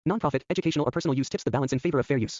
Non-profit, educational or personal use tips the balance in favor of fair use.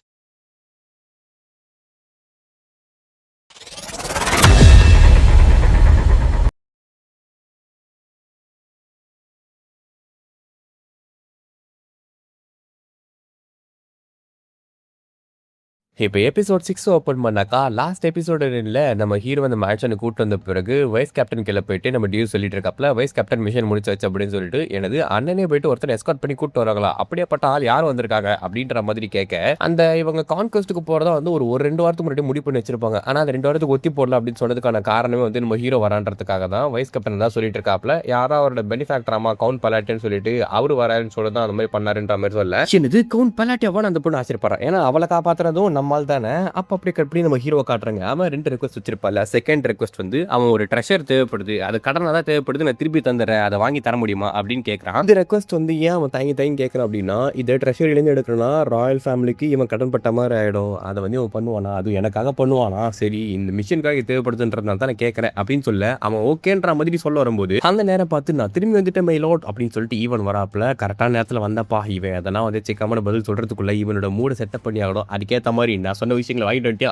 இப்ப episode 6 open பண்ணாக்கா, last எபிசோடுல நம்ம hero அந்த மேன்ஷனுக்கு கூட்டு வந்த பிறகு, வைஸ் கேப்டன் கீழ போயிட்டு நம்ம டியூஸ் சொல்லிட்டு இருக்காப்ல, வைஸ் கேப்டன் மிஷன் முடிச்சாச்சு அப்படின்னு சொல்லிட்டு, எனது அண்ணனே போயிட்டு ஒருத்தர் எஸ்கார்ட் பண்ணி கூட்டு வராங்களா? அப்படியேப்பட்ட ஆள் யார் வந்திருக்காங்க? அப்படின்ற மாதிரி கேட்க, அந்த இவங்க கான்கொஸ்ட்க்கு போறதா வந்து ஒரு 2 வாரத்துக்கு முன்னாடி முடிவு பண்ணி வச்சிருப்பாங்க. ஆனா அந்த 2 வாரத்துக்கு ஒத்தி போடல அப்படின்னு சொன்னதுக்கான காரணமே வந்து நம்ம ஹீரோ வரான்றதுக்காக தான். வைஸ் கேப்டன் தான் சொல்லிட்டு இருக்காப்ல, யாரோ அவரோட பெனிஃபேக்டராமா கவுண்ட் பலாட்டின்னு சொல்லிட்டு அவரு வராருன்னு சொல்லி தான் அந்த மாதிரி பண்ணாருன்ற மாதிரி சொல்ல, என்னது கவுண்ட் பலாட்டியாவான்னு அந்த பொண்ணு ஆச்சரியப்படுறா. ஏன்னா அவளை காப்பாத்துறதும் நம்மால் தானே. அப்ப அப்படி நம்ம ஹீரோவை காட்டுறாங்க. அவன் 2 ரெக்வஸ்ட் வச்சிருப்பால. செகண்ட் ரெக்வஸ்ட் வந்து அவன் ஒரு ட்ரெஷர் தேவைப்படுது, அது கடனா தான் தேவைப்படுது, நான் திருப்பி தந்துடுறேன், அதை வாங்கி தர முடியுமா அப்படின்னு கேட்கறான். இந்த ரெக்வஸ்ட் வந்து ஏன் அவன் தயங்கி கேட்கறான் அப்படின்னா, இதை ட்ரெஷரிலேருந்து எடுக்கணும்னா ராயல் ஃபேமிலிக்கு இவன் கடன் பட்ட மாதிரி ஆயிடும், அதை வந்து இவன் பண்ணுவானா, அது எனக்காக பண்ணுவானா, சரி இந்த மிஷனுக்காக தேவைப்படுதுன்றதுனால தான் நான் கேட்கறேன் அப்படின்னு சொல்ல, அவன் ஓகேன்ற மாதிரி சொல்ல வரும்போது அந்த நேரம் பார்த்து நான் திரும்பி வந்துட்டேன் மை லார்ட் அப்படின்னு சொல்லிட்டு ஈவன் வராப்புல. கரெக்டான நேரத்தில் வந்தப்பா இவன் அதெல்லாம் வந்து சிக்காம பதில் சொல்றதுக்குள்ள இவனோட மூட செட்டப் பண்ணி ஆகணும். அதுக்கேற்ற மாதிரி நான் சொன்ன விஷயங்களை வாங்கிட்டு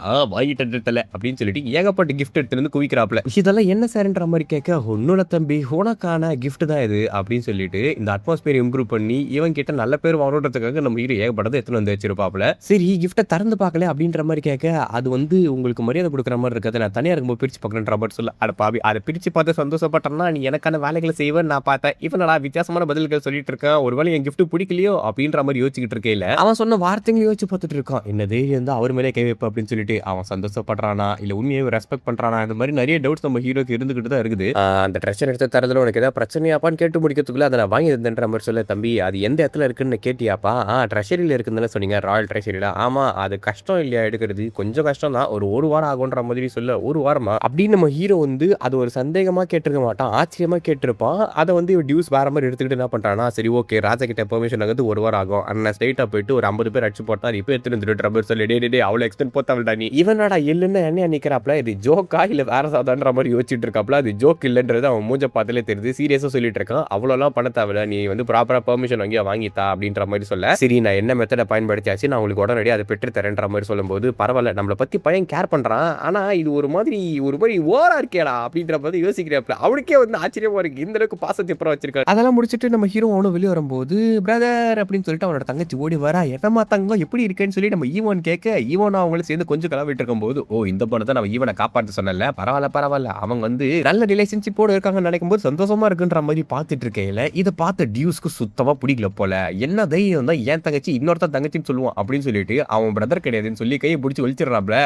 அப்படின்னு சொல்லிட்டு ஏகப்பட்ட கிஃப்ட் எடுத்து குவிக்கிறாப்ல. இதெல்லாம் என்ன சார்ன்ற மாதிரி கேட்க, ஒன்னோட தம்பி உனக்கான கிஃப்ட் தான் இது அப்படின்னு சொல்லிட்டு இந்த அட்மாஸ்பியர் இம்ப்ரூவ் பண்ணி இவன் கிட்ட நல்ல பேர் வாங்கணுன்றதுக்காக நம்ம ஹீரோ ஏகப்பட்டதை எடுத்து வந்து வச்சிருப்பாப்ல. சரி கிஃப்ட்டை திறந்து பார்க்கல அப்படின்ற மாதிரி கேட்க, அது வந்து உங்களுக்கு மரியாதை கொடுக்குற மாதிரி இருக்காது, நான் தனியாக இருக்கும்போது பிரிச்சு பார்க்கணுன்ற மாதிரி சொல்ல, அட பாவி அதை பிரிச்சு பார்த்து சந்தோஷப்பட்டேன்னா நீ எனக்கான வேலைகளை செய்வேன்னு நான் பார்த்தேன், இவனடா வித்தியாசமான பதில்கள் சொல்லிட்டு இருக்கேன், ஒருவேளை என் கிஃப்ட் பிடிக்கலையோ அப்படின்ற மாதிரி யோசிச்சுட்டு இருக்கேன். அவன் சொன்ன வார்த்தைகளை யோசிச்சு பார்த்துட்டு இருக்கான். என்ன தைரியம் இருந்தா அவர் மேலே கை வைப்ப அப்படின்னு சொல்லிட்டு அவன் சந்தோஷப்படுறானா இல்ல உண்மையை ரெஸ்பெக்ட் பண்றானா, இந்த மாதிரி நிறைய டவுட்ஸ் நம்ம ஹீரோக்கு இருந்துகிட்டு தான் இருக்குது. அந்த ட்ரெஷர் எடுத்து தரதுல உனக்கு ஏதாவது பிரச்சனையாப்பான்னு கேட்டு முடிக்கிறதுக்குள்ள அதை நான் வாங்கி தந்துன்ற மாதிரி சொல்ல, தம்பி அது எந்த இடத்துல இருக்குன்னு கேட்டியாப்பா? ட்ரெஷரியில் இருக்குன்னு சொன்னீங்க, ராயல் ட்ரெஷரியில். ஆமா அது கஷ்டம் இல்லையா எடுக்கிறது, கொஞ்சம் கஷ்டம் தான், ஒரு வாரம் ஆகுன்ற மாதிரி சொல்ல, ஒரு வாரமா அப்படின்னு நம்ம ஹீரோ வந்து அது ஒரு சந்தேகமா கேட்டிருக்க மாட்டான், ஆச்சரியமா கேட்டிருப்பான். அதை வந்து டியூஸ் வேற மாதிரி எடுத்துக்கிட்டு என்ன பண்றானா, சரி ஓகே ராஜா கிட்ட பெர்மிஷன் ஆகுது, ஒரு வாரம் ஆகும், அண்ணன் ஸ்ட்ரைட்டா போயிட்டு ஒரு 50 பேர் அடிச்சு போட்டா இப்போ எடுத்துட்டு வந்துட்டு சொல்லி டே அவ்வளோ எக்ஸ்டென்ட் போத்தாவில்டா நீ, இவனடா இல்லைன்னு என்ன நிற்கிறாப்ல, இது ஜோக்கா இல்லை வேற சாதான்ற மாதிரி யோசிச்சுட்டு இருக்காப்ல. அது ஜோக் இல்லைன்றது அவன் மூஞ்ச பார்த்தாலே தெரியுது, சீரியஸாக சொல்லிட்டு இருக்கான். அவ்வளோலாம் பண்ண தேவையில்ல, நீ வந்து ப்ராப்பராக பெர்மிஷன் வாங்கித்தா அப்படின்ற மாதிரி சொல்ல, சரி நான் என்ன மெத்தடை பயன்படுத்தியாச்சு, நான் உங்களுக்கு உடனடியாக அதை பெற்று தரேன்ற மாதிரி சொல்லும்போது, பரவாயில்ல நம்மளை பற்றி பையன் கேர் பண்ணுறான், ஆனால் இது ஒரு மாதிரி ஓரா இருக்கேடா அப்படின்ற மாதிரி யோசிக்கிறாப்ல. அவனுக்கே வந்து ஆச்சரியமா இருக்கு, இந்த அளவுக்கு பாசத்தை அப்புறம் வச்சிருக்காரு. அதெல்லாம் முடிச்சுட்டு நம்ம ஹீரோ அவனும் வெளியே வரும்போது, பிரதர் அப்படின்னு சொல்லிட்டு அவனோட தங்கச்சி ஓடி வரா. என்னமா தங்கம் எப்படி இருக்கேன்னு சொல்லி நம்ம ஈவன் கேட்க, ஈவன் அவங்களும் சேர்ந்து கொஞ்சம் கலவிட்டு இருக்கும்போது, ஓ இந்த பொண்ணை தான் நம்ம ஈவனை காப்பாற்ற சொன்னல, பரவாயில்ல அவங்க வந்து நல்ல ரிலேஷன்ஷிப்போட இருக்காங்கன்னு நினைக்கும் போது சந்தோஷமா இருக்குன்ற மாதிரி பார்த்துட்டு இருக்கையில இதை பார்த்த டியூஸ்க்கு சுத்தமா பிடிக்கல போல. என்ன தைரியம் தான் ஏன் தங்கச்சி இன்னொருத்த தங்கச்சின்னு சொல்லுவான் அப்படின்னு சொல்லிட்டு அவன் பிரதர் கிடையாதுன்னு சொல்லி கையை பிடிச்சி ஒழிச்சிடறாப்ல.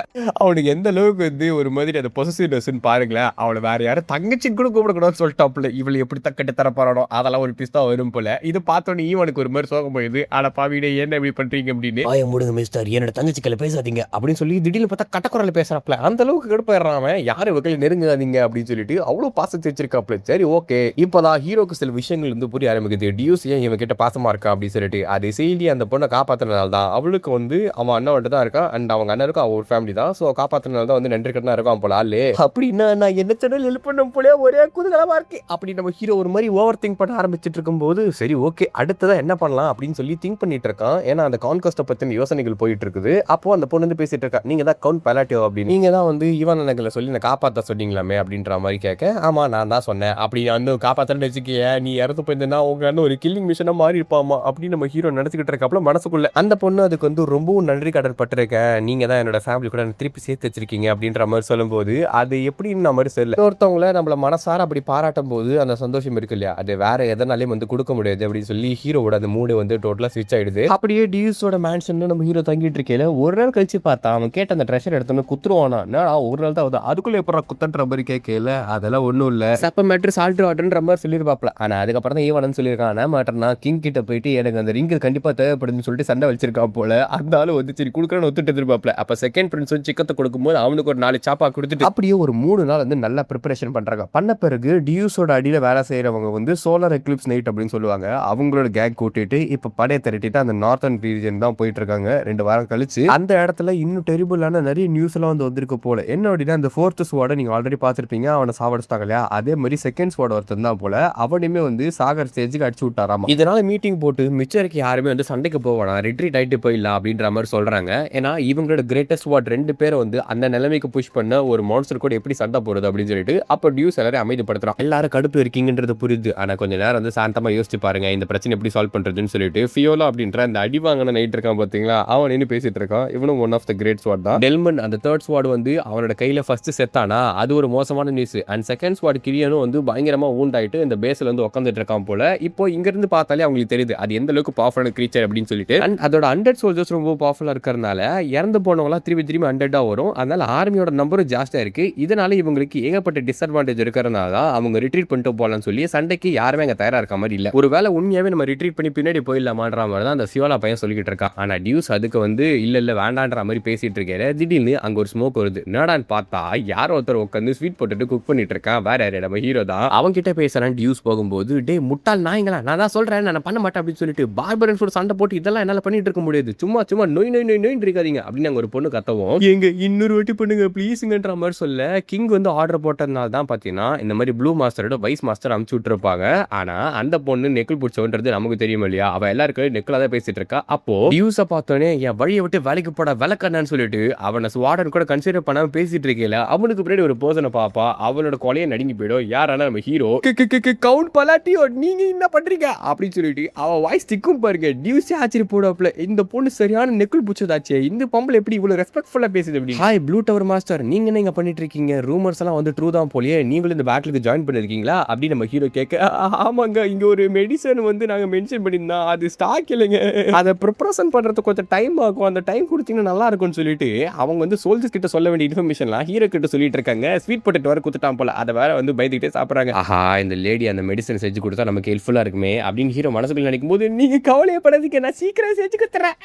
அவனுக்கு எந்த அளவுக்கு வந்து ஒரு மாதிரி அந்த பொசசிவ்னஸ்ன்னு பாருங்களேன். அவளை வேற யாரும் தங்கச்சின்னு கூட கூப்பிடக்கூடாதுன்னு சொல்லிட்டாப்ல. இவளை எப்படி தக்கட்டு தர போறானோ அதெல்லாம் ஒரு பிஸ்தா வரும் போல. இது பார்த்தோன்னே ஈவனுக்கு ஒரு மாதிரி சோகம் போயிடுது. ஆனா பாவிட என்ன இப்படி பண்றீங்க அப்படின்னு, ஆய முடுங்க மிஸ்டர் என்னோட தங்கச்சிக்கல பேசாதீங்க அப்படின்னு சொல்லி திடீர்னு பார்த்தா கட்டக்குறல பேசுறாப்ல. அந்த அளவுக்கு கடுப்பாயிடுறான் அவன், யாரு வகையில் நெருங்காதீங்க அப்படின்னு சொல்லிட்டு அவ்வளவு பாசத்தை வச்சிருக்காப்ல. சரி ஓகே இப்பதான் ஹீரோக்கு சில விஷயங்கள் வந்து புரிய ஆரம்பிக்குது. டியூஸ் ஏன் இவன் கிட்ட பாசமா இருக்கா அப்படின்னு சொல்லிட்டு, அது செய்தி அந்த பொண்ணை காப்பாத்தினால தான். அவளுக்கு வந்து அவன் அண்ணன் வந்துட்டு தான் இருக்கா, அண்ட் அவங்க அண்ணனுக்கும் அவன் ஒரு ஃபேமிலி தான், ஸோ காப்பாத்தினால தான் வந்து நன்றி கட்டனா இருக்கும் போல ஆளு. அப்படின்னா நான் என்ன சேனல் ஹெல்ப் பண்ண போல ஒரே குதூகலமா இருக்கு அப்படி நம்ம ஹீரோ ஒரு மாதிரி ஓவர் திங்க் பண்ண ஆரம்பிச்சிட்டு இருக்கும்போது, சரி ஓகே அடுத்ததான் என்ன பண்ணலாம் அப்படின்னு சொல்லி திங்க் பண்ணிட்டு இருக்கான். ஏன்னா அந்த கான்கஸ்ட்டை பத்தின யோசனைகள் போயிட்டு இருக்குது. அப்போ அந்த பொண்ணு வந்து பேசிட்டு இருக்கா, நீங்க தான் கவுண்ட் பலாட்டியோ அப்படின்னு, நீங்க தான் வந்து ஈவன் அண்ணங்களை சொல்லி நான் காப்பாற்ற சொன்னீங்களாமே அப்படின்ற மாதிரி கேட்க, ஆமா நான் தான் சொன்னேன், அப்படி வந்து காப்பாற்றன்னு வச்சுக்கிய நீ இறந்து போயிருந்தா உங்க அண்ணன் ஒரு கில்லிங் மிஷனா மாறி இருப்பாமா அப்படின்னு நம்ம ஹீரோ நினைச்சுக்கிட்டு இருக்காப்ல மனசுக்குள்ள. அந்த பொண்ணு அதுக்கு வந்து ரொம்பவும் நன்றி கடன் பட்டிருக்கேன், நீங்க தான் என்னோட ஃபேமிலி கூட திருப்பி சேர்த்து வச்சிருக்கீங்க அப்படின்ற மாதிரி சொல்லும்போது, அது எப்படின்னு நம்ம சொல்ல, ஒருத்தவங்களை நம்மள மனசார அப்படி பாராட்டும் போது அந்த சந்தோஷம் இருக்கு இல்லையா, அது வேற எதனாலையும் வந்து கொடுக்க முடியாது அப்படின்னு சொல்லி ஹீரோவோட அந்த மூடு வந்து டோட்டலா ஸ்விட்ச் ஆயிடுது. அப்படியே டியூஸோட மேன்ஷன்ல நம்ம ஹீரோ தங்கிட்டு இருக்கேன். ஒரு நாள் கழிச்சு பார்த்தா அவன் கேட்ட அந்த ட்ரெஷர் எடுத்தோன்னு குத்துருவானா, ஒரு நாள் தான் அதுக்குள்ள எப்ப குத்தன்ற மாதிரி கேட்கல, அதெல்லாம் ஒண்ணும் இல்ல சப்ப மேட்ரு சால்ட் வாட்டர்ன்ற மாதிரி சொல்லிருப்பாப்ல. ஆனா அதுக்கப்புறம் தான் ஈவன் சொல்லியிருக்கான் மாட்டேன்னா கிங் கிட்ட போயிட்டு எனக்கு அந்த ரிங்கு கண்டிப்பா தேவைப்படுதுன்னு சொல்லிட்டு சண்டை வச்சிருக்கான் போல. அந்த ஆளு வந்து சரி கொடுக்குறேன்னு ஒத்துட்டு இருப்பாப்ல. அப்ப செகண்ட் பிரின்ஸ் வந்து சிக்கத்தை கொடுக்கும்போது அவனுக்கு ஒரு 4 சாப்பா கொடுத்துட்டு அப்படியே ஒரு 3 நாள் வந்து நல்லா ப்ரிப்பரேஷன் பண்றாங்க. பண்ண பிறகு டியூஸோட அடியில வேலை செய்யறவங்க வந்து சோலார் எக்லிப்ஸ் நைட் அப்படின்னு சொல்லுவாங்க, அவங்களோட கேக் கூட்டிட்டு இப்ப படையை திரட்டிட்டு அந்த நார்த்தன் ரீஜன் தான் போயிட்டு இருக்காங்க 2 வாரம் கழிச்சு. அந்த இடத்துல இன்னும் டெரிபிளான நிறைய நியூஸ் எல்லாம் வந்திருக்கு போல. என்ன அப்படின்னா அந்த 4th ஸ்வாட நீங்க ஆல்ரெடி பாத்திருப்பீங்க, அவனை சாவடிச்சிட்டாங்க இல்லையா, அதே மாதிரி 2nd ஸ்வாட் ஒருத்தன் தான் போல, அவனையுமே சாகர் ஸ்டேஜுக்கு அடிச்சு விட்டாராமா. இதனால மீட்டிங் போட்டு மிச்சம் இருக்க யாருமே சண்டைக்கு போவானா, ரிட்ரீட் ஆயிட்டு போயிடலாம் அப்படின்ற மாதிரி சொல்றாங்க. ஏன்னா இவங்களோட கிரேட்டஸ்ட் ஸ்வாட் 2 பேரை அந்த நிலைமைக்கு புஷ் பண்ண ஒரு மான்ஸ்டர் கூட எப்படி சண்டை போறது அப்படின்னு சொல்லிட்டு அப்ப டியூஸ் எல்லாரும் அமைதிப்படுத்துறான். எல்லாரும் கடுப்பு இருக்கீங்கன்றது புரியுது. ஆனா கொஞ்ச நேரம் சாந்தமா யோசிச்சு பாருங்க, இந்த பிரச்சனை எப்படி சால்வ் பண்றதுன்னு சொல்லிட்டு ஃபியோலா அப்படின்ற அந்த அடி வாங்கின நைட் இருக்கான் பாத்தீங்களா, அவன் நின்று பேசிட்டு இருக்கான். இவனும் ஒன் ஆஃப் த கிரேட் ஸ்வாட் தான். டெல்மன் அந்த 3rd ஸ்வாட் அவனோட கையில ஃபர்ஸ்ட் செத்தானா, அது ஒரு மோசமான நியூஸ். அண்ட் 2nd ஸ்வாட் கிரியனும் பயங்கரமா வூண்ட் ஆயிட்டு இந்த பேஸ்ல உட்காந்துட்டு இருக்கான் போல. இப்போ இங்க இருந்து பார்த்தாலே அவங்களுக்கு தெரியுது அது எந்த அளவுக்கு பவர்ஃபுல்லான கிரீச்சர் அப்படின்னு சொல்லிட்டு. அண்ட் அதோட 100 சோல்ஜர்ஸ் ரொம்ப பவர்ஃபுல்லா இருக்கறனால இறந்து போனவங்க திருப்பி 100 வரும். அதனால ஆர்மியோட நம்பரும் ஜாஸ்தியா இருக்கு. இதனால இவங்களுக்கு ஏகப்பட்ட டிஸ்அட்வான்டேஜ் இருக்கறனால அவங்க ரிட்ரீட் பண்ணிட்டு போலாம்னு சொல்லி சண்டைக்கு யாருமே அங்க தயாரா இருக்க மாதிரி இல்ல. ஒருவேளை உண்மையாவே நம்ம ரிட்ரீட் பண்ணி பின்னாடி போயிடலாமான்ற மாதிரி தான் அந்த சியோலா பையன் சொல்லிட்டு இருக்கான். ஆனா டியூஸ் அதுக்கு இல்ல வேண்டான்ற மாதிரி பேசிட்டு இருக்காரு. திடீர்னு அங்க ஒரு ஸ்மோக் வருது. என்னடான்னு பார்த்தா யாரோ ஒருத்தர் உட்காந்து ஸ்வீட் போட்டுட்டு குக் பண்ணிட்டு இருக்கான். வேற யாரு, நம்ம ஹீரோ தான். அவங்க கிட்ட பேசுறான் டியூஸ் போகும்போது, டே முட்டாள் நாய்ங்களா, நான் தான் சொல்றேன் நான் பண்ண மாட்டேன் அப்படின்னு சொல்லிட்டு பார்பரன்ஸ் கூட சண்டை போட்டு இதெல்லாம் என்னால பண்ணிட்டு இருக்க முடியாது, சும்மா நோய் நோய் நோய் நோய் இருக்காதீங்க அப்படின்னு அங்க ஒரு பொண்ணு கத்தவும், எங்க இன்னொரு வாட்டி பண்ணுங்க ப்ளீஸ்ங்கன்ற மாதிரி சொல்ல கிங் ஆர்டர் போட்டதுனால தான் பாத்தீங்கன்னா இந்த மாதிரி ப்ளூ மாஸ்டரோட வைஸ் மாஸ்டர் அமுச்சு விட்டுருப்பாங்க. ஆனா அந்த பொண்ணு நெக்கில் பிடிச்சவன்றது நமக்கு தெரியும் இல்லையா, அவ எல்லாருக்கும் நெக்கில் தான் பேசிட்டு இருக்கா. அப்போ டியூஸை பார்த்தோன்னே என் வழியை விட்டு வேலைக்கு போட விளக்கண்ணான்னு சொல்லிட்டு அவனை வார்டன் கூட கன்சிடர் பண்ணாம பேசிட்டு இருக்கல. அவனுக்கு பின்னாடி ஒரு பர்சனை பாப்பா, அவனோட கொலையை நடுங்கி போயிடும். யாரான நம்ம ஹீரோ கவுண்ட் பலாட்டியோ நீங்க என்ன பண்றீங்க அப்படின்னு சொல்லிட்டு அவ வாய்ஸ் திக்கும் பாருங்க. டியூஸே ஆச்சரிய போடாப்ல, இந்த பொண்ணு சரியான நெக்கில் பிடிச்சதாச்சே, இந்த பொம்பளை எப்படி இவ்வளவு ரெஸ்பெக்ட்ஃபுல்லா பேசுது அப்படி. ஹாய் ப்ளூ டவர் மாஸ்டர், நீங்க என்ன பண்ணிட்டு இருக்கீங்க, ரூமர்ஸ் எல்லாம் ட்ரூ தான் போலியே, நீங்களும் இந்த பேட்டிலுக்கு ஜாயின் பண்ணிருக்கீங்களா அப்படின்னு நம்ம ஹீரோ கேட்க, ஆமாங்க இங்க ஒரு மெடிசன் நாங்க மென்ஷன் பண்ணியிருந்தோம், அது ஸ்டாக் இல்லைங்க, அதை ப்ரிப்பரேஷன் பண்றதுக்கு கொஞ்சம் டைம் ஆகும், அந்த டைம் கொடுத்தீங்கன்னா நல்லா இருக்கும்னு சொல்லிட்டு அவங்க சோல்ஜர்ஸ் கிட்ட சொல்ல வேண்டிய இன்ஃபர்மேஷன்லாம் ஹீரோ கிட்ட சொல்லிட்டு இருக்காங்க. ஸ்வீட் பொட்டேட்டோ வர குத்துட்டான் போல, அதை வேற பயந்துகிட்டே சாப்பிடுறாங்க. ஆஹா இந்த லேடி அந்த மெடிசன் செஞ்சு கொடுத்தா நமக்கு ஹெல்ப்ஃபுல்லா இருக்குமே அப்படின்னு ஹீரோ மனசுக்குள்ள நினைக்கும் போது, நீங்க கவலையப்படாதீங்க நான் சீக்கிரம் செஞ்சு கொடுத்துறேன்.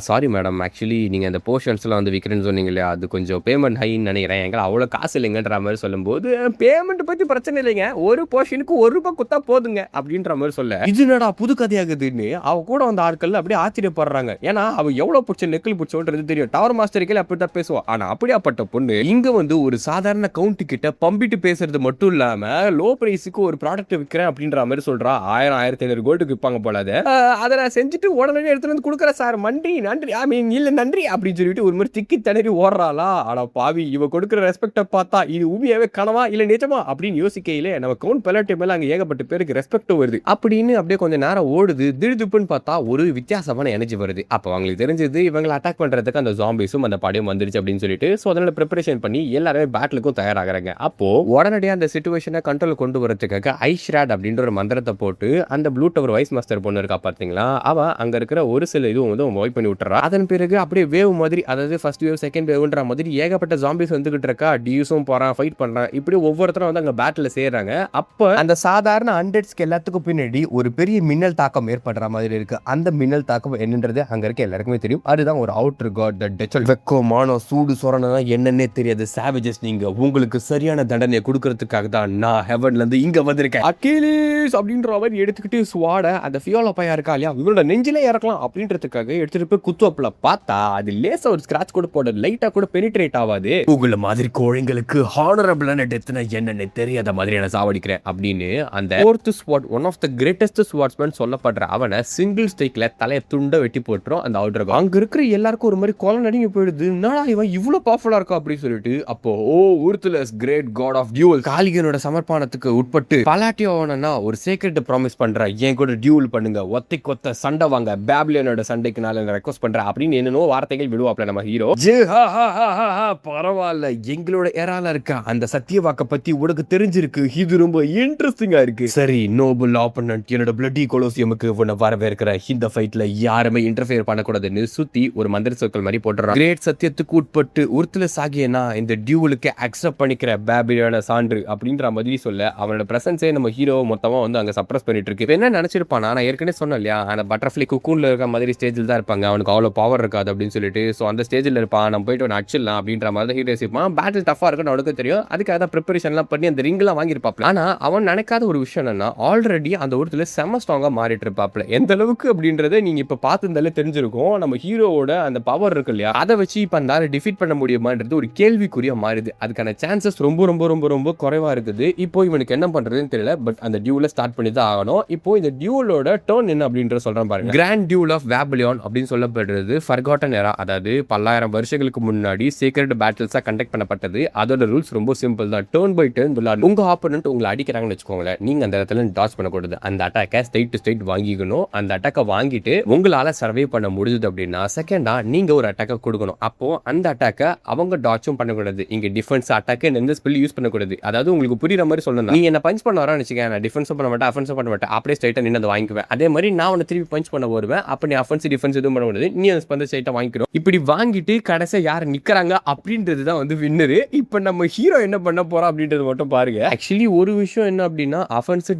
சாரி மேடம், ஆக்சுவலி நீங்கள் அந்த போர்ஷன்ஸ்லாம் விற்கிறேன்னு சொன்னீங்க இல்லையா, அது கொஞ்சம் பேமெண்ட் ஹைன்னு நினைக்கிறேன், எங்களை அவ்வளோ காசு இல்லைங்கன்ற மாதிரி சொல்லும்போது, பேமெண்ட் பற்றி பிரச்சனை இல்லைங்க, ஒரு போர்ஷனுக்கு ₹1 கொடுத்தா போதுங்க அப்படின்ற மாதிரி சொல்ல, இது என்னடா புது கதையாகுதுன்னு அவ கூட வந்த ஆட்கள் அப்படியே ஆச்சரியப்படுறாங்க. ஏன்னா அவ எவ்வளோ பிடிச்ச நெக்கில் பிடிச்சோன்றது தெரியும். டவர் மாஸ்டர் கீழே அப்படி தான் பேசுவோம். ஆனால் அப்படியாப்பட்ட பொண்ணு இங்கே ஒரு சாதாரண கவுண்ட் கிட்ட பம்பிட்டு பேசுறது மட்டும் இல்லாமல் லோ பிரைஸுக்கு ஒரு ப்ராடக்ட் விற்கிறேன் அப்படின்ற மாதிரி சொல்றா. 1000-1500 கோல்டுக்கு விற்பாங்க போல. அதை நான் செஞ்சுட்டு உடனே எடுத்துட்டு வந்து கொடுக்குறேன் சார், நன்றி ஐ மீன் இல்ல நன்றி அப்படின்னு சொல்லிட்டு ஒரு மாதிரி திக்கி திணறி ஓடுறாளா. ஆனா பாவி, இவ கொடுக்குற ரெஸ்பெக்ட பார்த்தா இது உண்மையாவே கனவா இல்ல நிஜமா அப்படின்னு யோசிக்கையில நம்ம கவுண்ட் பெலாட்டி மேல அங்க ஏகப்பட்ட பேருக்கு ரெஸ்பெக்ட் வருது. அப்படின்னு அப்படியே கொஞ்சம் நேரம் ஓடுது. திடுதுப்புன்னு பார்த்தா ஒரு வித்தியாசமான எனர்ஜி வருது. அப்ப அவங்களுக்கு தெரிஞ்சது இவங்களை அட்டாக் பண்றதுக்கு அந்த ஜாம்பிஸும் அந்த படையும் வந்துருச்சு அப்படின்னு சொல்லிட்டு சோ அதனால ப்ரிப்பரேஷன் பண்ணி எல்லாருமே பேட்டிலுக்கும் தயாராகிறாங்க. அப்போ உடனடியாக அந்த சிச்சுவேஷனை கண்ட்ரோல் கொண்டு வரதுக்காக ஐஷ்ராட் அப்படின்ற ஒரு மந்திரத்தை போட்டு அந்த ப்ளூ டவர் வைஸ் மாஸ்டர் பொண்ணு இருக்கா பாத்தீங்களா, அவ அங்க இருக்கிற ஒரு சில இதுவும் வைப் பண்ணி விட்டுறா. அதன் பிறகு அப்படியே வேவ் மாதிரி, அதாவது ஃபர்ஸ்ட் வேவ் செகண்ட் வேவ்ன்ற மாதிரி ஏகப்பட்ட ஜாம்பிஸ் வந்துகிட்டு இருக்கா. டியூஸும் போறான், ஃபைட் பண்றான். இப்படி ஒவ்வொருத்தரும் அங்க பேட்டில் சேர்றாங்க. அப்ப அந்த சாதாரண 100ஸ்க்கு எல்லாத்துக்கும் பின்னாடி ஒரு பெரிய மின்னல் தாக்கம் ஏற்படுற மாதிரி இருக்கு. அந்த மின்னல் தாக்கம் என்னன்றது அங்க இருக்க எல்லாருக்குமே தெரியும். அதுதான் ஒரு அவுட்டர் காட் த டெச்சல். வெக்கமான சூடு சொரணனா என்னன்னே தெரியாது சாவேஜஸ், நீங்க உங்களுக்கு சரியான தண்டனையை கொடுக்கறதுக்காக தான் நான் ஹெவன்ல இருந்து இங்க வந்திருக்கேன். அகிலேஸ் அப்படின்ற மாதிரி எடுத்துக்கிட்டு ஸ்வாட அந்த ஃபியோலா பையா இருக்கா இல்லையா, இவனோட நெஞ்சிலே இறக்கலாம் அப்படின்றதுக்காக எடுத்துட்டு போய் குத்துவப்புல பார்த்தா அது லேசா ஒரு ஸ்கிராட்ச் கூட போட, லைட்டா கூட பெனிட்ரேட் ஆகாது. உங்கள மாதிரி கோழைங்களுக்கு ஹானரபிளான டெத்னா என்னன்னு தெரியாத மாதிரி நான் சாவடிக்கிறேன் அப்படின்னு அந்த 4th sword, one of the greatest swordsman சொல்லப்படுற அவனை சிங்கிள் ஸ்ட்ரைக்ல தலையை துண்ட வெட்டி போட்டுரும் அந்த அவுட்டர் காட். அங்க இருக்கிற எல்லாருக்கும் ஒரு மாதிரி கொலை நடுங்கி போயிடுது. என்னடா இவன் இவ்வளவு பவர்ஃபுல்லா இருக்கா அப்படின்னு சொல்லிட்டு. அப்போ ஊர்த்துலஸ் கிரேட் காட் ஆஃப் டியூவல் காலிகனோட சமர்ப்பணத்துக்கு உட்பட்டு பலாட்டியோனா ஒரு சீக்ரெட் ப்ராமிஸ் பண்ற, என் கூட டியூவல் பண்ணுங்க, ஒத்தை கொத்த சண்டை வாங்க, பேபிலியனோட சண்டைக்கு நான் ரெக்வஸ்ட் பண்றேன் அப்படின்னு என்னென்னோ வார்த்தைகள் விடுவாப்ல நம்ம ஹீரோ. பரவாயில்ல, எங்களோட ஏரால இருக்க அந்த சத்தியவாக்க பத்தி உனக்கு தெரிஞ்சிருக்கு, இது ரொம்ப இன்ட்ரெஸ்டிங்கா இருக்கு. சரி, நோபல் ஆப்பனன்ட் என்னோட பிளட்டி கொலோசியமுக்கு உன்னை வரவேற்கிற இந்த ஃபைட்ல யாருமே இன்டர்ஃபியர் பண்ணக்கூடாதுன்னு சுத்தி ஒரு மந்திர சொற்கள் மாதிரி போட்டுறான். கிரேட் சத்தியத்துக்கு உட்பட்டு உர்த்துலஸ் ஆகியனா இந்த டியூவலுக்கு அக்செப்ட் பண்ணிக்கிற பேபிலியான சான்று அப்படின்ற மாதிரி சொல்ல அவனோட பிரசன்ஸே நம்ம ஹீரோ மொத்தமா அங்க சப்ரஸ் பண்ணிட்டு இருக்கு. என்ன நினைச்சிருப்பானா, நான் ஏற்கனவே சொன்னேன் இல்லையா, அந்த பட்டர்ஃப்ளை குக்கூன்ல இருக்க மாதிரி ஸ்டேஜில் தான் இருப்பாங்க யோசிப்பாங்க, அவனுக்கு அவ்வளோ பவர் இருக்காது அப்படின்னு சொல்லிட்டு. ஸோ அந்த ஸ்டேஜில் இருப்பான், நம்ம போயிட்டு ஒன்று அடிச்சிடலாம் அப்படின்ற மாதிரி தான் ஹீரோ யோசிப்பான். பேட்டில் டஃபாக இருக்குன்னு அவனுக்கு தெரியும். அதுக்காக தான் ப்ரிப்பரேஷன்லாம் பண்ணி அந்த ரிங்லாம் வாங்கியிருப்பாப்ல. ஆனால் அவன் நினைக்காத ஒரு விஷயம் என்னன்னா, ஆல்ரெடி அந்த ஒருத்தர் செம்ம ஸ்ட்ராங்காக மாறிட்டு இருப்பாப்ல. எந்த அளவுக்கு அப்படின்றத நீங்கள் இப்போ பார்த்துருந்தாலே தெரிஞ்சிருக்கும். நம்ம ஹீரோவோட அந்த பவர் இருக்கு இல்லையா, அதை வச்சு இப்போ அந்த ஆளை டிஃபீட் பண்ண முடியுமான்றது ஒரு கேள்விக்குறியா மாறுது. அதுக்கான சான்சஸ் ரொம்ப ரொம்ப ரொம்ப ரொம்ப குறைவாக இருக்குது. இப்போ இவனுக்கு என்ன பண்ணுறதுன்னு தெரியல. பட் அந்த டியூவில் ஸ்டார்ட் பண்ணி தான் ஆகணும். இப்போ இந்த டியூலோட டர்ன் என்ன அப்படின்ற சொல்கிறேன் பாருங்க. கிராண்ட் டியூல் ஆஃப் வேபிலியான் அப்படின்னு சொல்லப்படுறது ஃபர்காட்டன் எரா, அதாவது பல்லாயிரம் வருஷங்களுக்கு முன்னாடி சீக்ரெட் பேட்டில்ஸாக கண்டக்ட் பண்ணப்பட்டது. அதோட ரூல்ஸ் ரொம்ப சிம்பிள் தான். டர்ன் பை டர்ன் விளையாடு. உங்கள் ஆப்போனன்ட் உங்களை அடிக்கிறாங்கன்னு வச்சுக்கோங்களேன், நீங்கள் அந்த இடத்துல டாச் பண்ணக்கூடாது. அந்த அட்டாக்கை ஸ்ட்ரைட் டு ஸ்ட்ரைட் வாங்கிக்கணும். அந்த அட்டாக்கை வாங்கிட்டு உங்களால் சர்வே பண்ண முடியுது அப்படின்னா செகண்டா நீங்கள் ஒரு அட்டாக்கை கொடுக்கணும். அப்போ அந்த அட்டாக்கை அவங்க டாச்சும் பண்ணக்கூடாது. இங்கே டிஃபென்ஸ் அட்டாக்கு எந்த ஸ்பெல் யூஸ் பண்ணக்கூடாது. அதாவது உங்களுக்கு புரியுற மாதிரி சொல்லணும். நீ என்ன பஞ்ச் பண்ண வரான்னு வச்சுக்க, நான் டிஃபென்ஸும் பண்ண மாட்டேன், அஃபென்ஸும் பண்ண மாட்டேன், அப்படியே ஸ்ட்ரைட்டாக நின்று அதை வாங்கிக்குவேன். அதே மாதிரி நான் உன்னை திருப்பி பஞ்ச் பண்ண வருவேன். அப்போ நீ அஃபென்ஸ் டிஃபென்ஸ் எதுவும் பண்ண முடியாது, நீ அந்த ஸ்பெல் ஸ்ட்ரைட்டாக வாங்கிக்கிறோம். இப்படி வாங்கிட்டு கடைசியாக யார் நிற்கிறாங்க அப்படின்றது தான் வந்து வின்னரு. இப்போ நம்ம ஹீரோ என்ன பண்ண போறோம் அப்படின்றது மட்டும் பாருங்க. ஆக்சுவலி ஒரு விஷயம் என்ன அப்படின்னா, அஃபென்ஸ்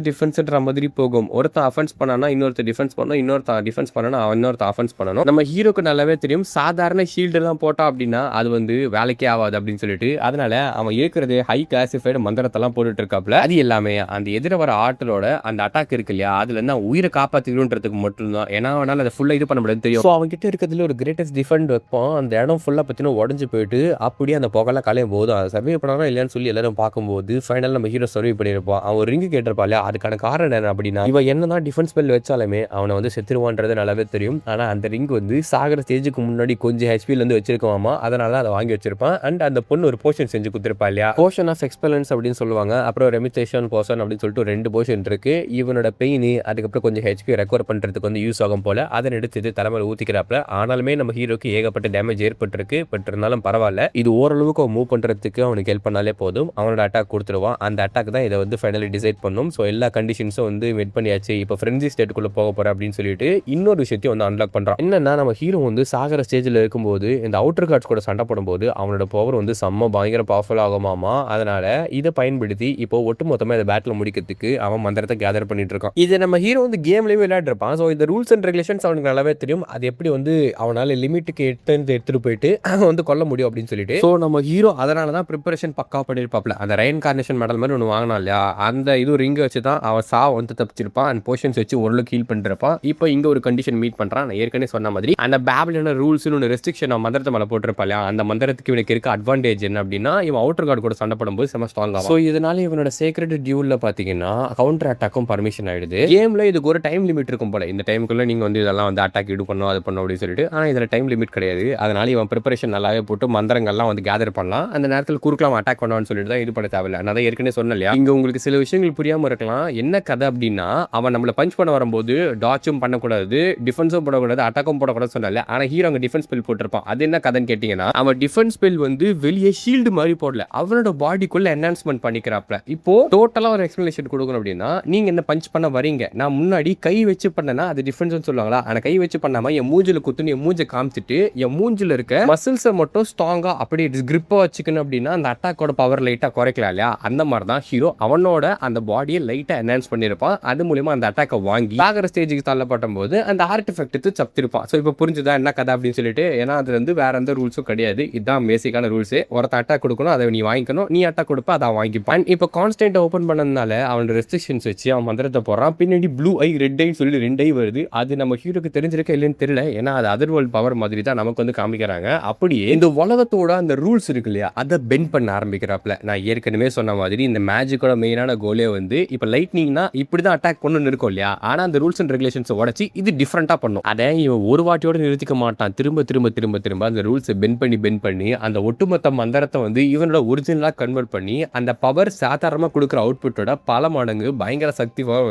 டிஃபென்ஸ்ன்ற மாதிரி போகும். ஒருத்தன் அஃபென்ஸ் பண்ணானா இன்னொருத்தர் டிஃபென்ஸ் பண்ணணும், இன்னொருத்தன் டிஃபென்ஸ் பண்ணணும், இன்னொருத்தன் அஃபென்ஸ் பண்ணணும். நம்ம ஹீரோக்கு நல்லாவே தெரியும், சாதாரண ஷீல்டு எல்லாம் போட்டா அப்படின்னா அது வந்து வேலைக்கே ஆகாது அப்படின்னு சொல்லிட்டு, அதனால அவன் இருக்கிறது ஹை கிளாசிஃபைடு மந்திரத்தெல்லாம் போட்டுட்டு இருக்காப்ல. அது எல்லாமே அந்த எதிர வர ஆட்டலோட அந்த அட்டாக் இருக்கு இல்லையா, அதுல இருந்து உயிரை காப்பாத்திக்கணுன்றதுக்கு மட்டும்தான். ஏன்னா அவனால அதை ஃபுல்லா இது பண்ண முடியாது தெரியும். ஸோ அவங்க கிட்ட இருக்கிறதுல ஒரு கிரேட்டஸ்ட் டிஃபெண்ட் வைப்போம். அந்த இடம் ஃபுல்லா பத்தின உடஞ்சு போயிட்டு அப்படியே அந்த புகெல்லாம் கலையும் போது அதை சர்வே பண்ணானா இல்லையான்னு சொல்லி எல்லாரும் பார்க்கும்போது ஃபைனல் நம்ம ஹீரோ சர்வே பண்ணியிருப்போம். அவன் ஒரு ரிங்கு கேட்டிருப்பா இல்லையா, அதுக்கான காரணம் என்ன அப்படின்னா, இவன் என்னதான் டிஃபென்ஸ் ஸ்பெல் வச்சாலுமே அவனை வந்து செத்துருவான்றது நல்லாவே தெரியும். ஆனா அந்த ரிங் வந்து சாகர ஸ்டேஜுக்கு முன்னாடி கொஞ்சம் ஹெச்பில இருந்து வச்சிருக்கோமா, அதனால அதை வாங்கி வச்சிருப்பான். அண்ட் அந்த பொண்ணு ஒரு போர்ஷன் செஞ்சு கொடுத்துருப்பா இல்லையா, போர்ஷன் ஆஃப் எக்ஸ்பெலன்ஸ் அப்படின்னு சொல்லுவாங்க. அப்புறம் ரெமிட்டேஷன் போர்ஷன் அப்படின்னு சொல்லிட்டு 2 போர்ஷன் இருக்கு. இவனோட பெயின் அதுக்கப்புறம் கொஞ்சம் ஹெச்பி ரெக்கவர் பண்றதுக்கு வந்து யூஸ் ஆகும் போல. அதை எடுத்து தலைமையில் ஊத்திக்கிறாப்ல. ஆனாலுமே நம்ம ஹீரோக்கு ஏகப்பட்ட டேமேஜ் ஏற்பட்டிருக்கு. பட் இருந்தாலும் பரவாயில்ல, இது ஓரளவுக்கு அவன் மூவ் பண்றதுக்கு அவனுக்கு ஹெல்ப் பண்ணாலே போதும். அவனோட அட்டாக் கொடுத்துருவான். அந்த அட்டாக் தான் இதை வந்து ஃபைனலி டிசைட் பண்ணும். ஸோ எல்லா கண்டிஷன்ஸும் வந்து மெட் பண்ணியாச்சு. இப்போ ஃப்ரெண்ட்ஸி ஸ்டேட்டுக்குள்ள போக போற அப்படின்னு சொல்லிட்டு இன்னொரு விஷயத்தையும் வந்து அன்லாக் பண்றான். என்னன்னா, நம்ம ஹீரோ வந்து சாகர ஸ்டேஜில் இருக்கும்போது இந்த அவுட்டர் கார்ட்ஸ் கூட சண்டை போடும்போது அவனோட பவர் வந்து செம்ம பயங்கர பவர்ஃபுல் ஆகுமாமா. அதனால இதை பயன்படுத்தி இப்போ ஒட்டுமொத்தமா இந்த பேட்டில் முடிக்கிறதுக்கு அவன் மந்திரத்தை கேதர் பண்ணிட்டு இருக்கான். இதை நம்ம ஹீரோ வந்து கேம்லயே விளையாடுறான். ஸோ இந்த ரூல்ஸ் அண்ட் ரெகுலேஷன்ஸ் அவனுக்கு நல்லாவே தெரியும். அது எப்படி வந்து அவனால லிமிட்டுக்கு எடுத்துட்டு போயிட்டு வந்து கொல்ல முடியும் அப்படின்னு சொல்லிட்டு. ஸோ நம்ம ஹீரோ அதனால தான் ப்ரிப்பரேஷன் பக்கா பண்ணிருப்பாப்ல. அந்த ரeincarnation மெடல் மாதிரி ஒன்று வாங்கினா இல்லையா, அந்த இது ரிங்கை வச்சு தான் அவன் வந்து தப்பிச்சிருப்பான். அண்ட் போர்ஷன்ஸ் வச்சு ஓரளவுக்கு ஹீல் பண்ணிருப்பான். இப்போ இங்க ஒரு கண்டிஷன் மீட் பண்றான். நான் ஏற்கனவே சொன்ன மாதிரி அந்த பேபிலோன ரூல்ஸ்னு ஒன்று ரெஸ்ட்ரிக்ஷன் மந்திரத்தை மேலே போட்டிருப்பா இல்லையா, அந்த மந்திரத்துக்கு இவனுக்கு இருக்க அட்வான்டேஜ் என்ன அப்படின்னா, இவன் அவுட்டர் கார்டு கூட சண்டை போடும்போது செம ஸ்ட்ராங் ஆகும். ஸோ இதனால இவனோட சீக்ரெட் டியூல்ல பாத்தீங்கன்னா கவுண்டர் அட்டாக்கும் பர்மிஷன் ஆயிடுது. கேம்ல இதுக்கு ஒரு டைம் லிமிட் இருக்கும் போல. இந்த டைமுக்குள்ள நீங்க வந்து இதெல்லாம் வந்து அட்டாக் இது பண்ணும் அது பண்ணும் அப்படின்னு சொல்லிட்டு. ஆனா இதுல டைம் லிமிட் கிடையாது. அதனால இவன் ப்ரிப்பரேஷன் நல்லாவே போட்டு மந்திரங்கள்லாம் வந்து கேதர் பண்ணலாம். அந்த நேரத்தில் குறுக்கலாம் அட்டாக் பண்ணுவான்னு சொல்லிட்டு தான் இது பண்ண தேவையில்லை. நான் ஏற்கனவே சொன்னேன் இல்லையா, இங்க உங்களுக்கு சில விஷயங்கள் புரியாம இருக்கலாம். என்ன கதை அப்படின்னா, அவன் நம்மள பஞ்ச் பண்ண வரும்போது டாச்சும் பண்ணக்கூடாது, டிஃபென்ஸும் போடக்கூடாது, அட்டாக்கும் போடக்கூடாது சொன்னால. ஆனா ஹீரோ அங்க டிஃபென்ஸ் ஸ்பெல் போட்டிருப்பான். அது என்ன கதைன்னு கேட்டீங்கன்னா, அவன் டிஃபென்ஸ் ஸ்பெல் வந்து வெளியே ஷீல்டு மாதிரி போடல, அவனோட பாடிக்குள்ள என்ஹான்ஸ்மெண்ட் பண்ணிக்கிறாப்ல. இப்போ டோட்டலா ஒரு எக்ஸ்பிளனேஷன் கொடுக்கணும் அப்படின்னா, நீங்க என்ன பஞ்ச் பண்ண வரீங்க, நான் முன்னாடி கை வச்சு பண்ணனா அது டிஃபென்ஸ் சொல்லுவாங்களா, ஆனா கை வச்சு பண்ணாம என் மூஞ்சில குத்துன்னு என் மூஞ்சை காமிச்சிட்டு என் மூஞ்சில இருக்க மசில்ஸை மட்டும் ஸ்ட்ராங்கா அப்படியே கிரிப்பா வச்சுக்கணும் அப்படின்னா அந்த அட்டாக்கோட பவர் லைட்டா குறைக்கலாம் இல்லையா, அந்த மாதிரி தான் ஹீரோ அவனோட அந்த பாடியை லைட்டா என்ஹான்ஸ் பண்ணிருப்பான். அது மூலமா அந்த அட்டாக்கை வாங்கி ஆகிற ஸ்டேஜுக்கு தள்ளப்படும் போது அந்த ஆர்டிஃபெக்ட் சப்திருப்பான். ஸோ இப்போ புரிஞ்சுதா என்ன கதை அப்படின்னு சொல்லிட்டு. ஏன்னா அதுல இருந்து வேற எந்த ரூல்ஸும் கிடையாது. இதுதான் பேசிக்கான ரூல்ஸே. ஒருத்த அட்டாக் கொடுக்கணும், அதை நீ வாங்கிக்கணும், நீ அட்டாக் கொடுப்ப அதை வாங்கிப்பான். இப்போ கான்ஸ்டன்ட் ஓப்பன் பண்ணதுனால அவனோட ரெஸ்ட்ரிக்ஷன்ஸ் வச்சு அவன் மந்திரத்தை போடுறான். பின்னாடி ப்ளூ ஐ ரெட் ஐ சொல்லி 2 ஐ வருது. அது நம்ம ஹீரோக்கு தெரிஞ்சிருக்க இல்லைன்னு தெரியல. ஏன்னா அது அதர் வேர்ல்ட் பவர் மாதிரி தான் நமக்கு வந்து காமிக்கிறாங்க. அப்படியே இந்த உலகத்தோட அந்த ரூல்ஸ் இருக்கு இல்லையா, அதை பெண்ட் பண்ண ஆரம்பிக்கிறாப்ல. நான் ஏற்கனவே சொன்ன மாதிரி இந்த மேஜிக்கோட மெயினான கோலே வந்து இப்போ லைட்னிங்னா இப்படிதான் அட்டாக் பண்ணணும்னு இருக்கும் இல்லையா, ஆனா அந்த ரூல்ஸ் அண்ட் ரெகுலேஷன்ஸ் உடச்சி இது டிஃப்ரெண்டா பண்ணும். அதை இவன் ஒரு வாட்டியோட நிறுத்திக்க மாட்டான். திரும்ப திரும்ப திரும்ப திரும்ப அந்த ரூல்ஸை பெண்ட் பண்ணி அந்த ஒட்டுமொத்த மந்திரத்தை வந்து இவனோட ஒரிஜினலா கன்வெர்ட் பண்ணி அந்த பவர் சாதாரணமா கொடுக்குற அவுட்புட்டோட பல மடங்கு பயங்கர சக்தி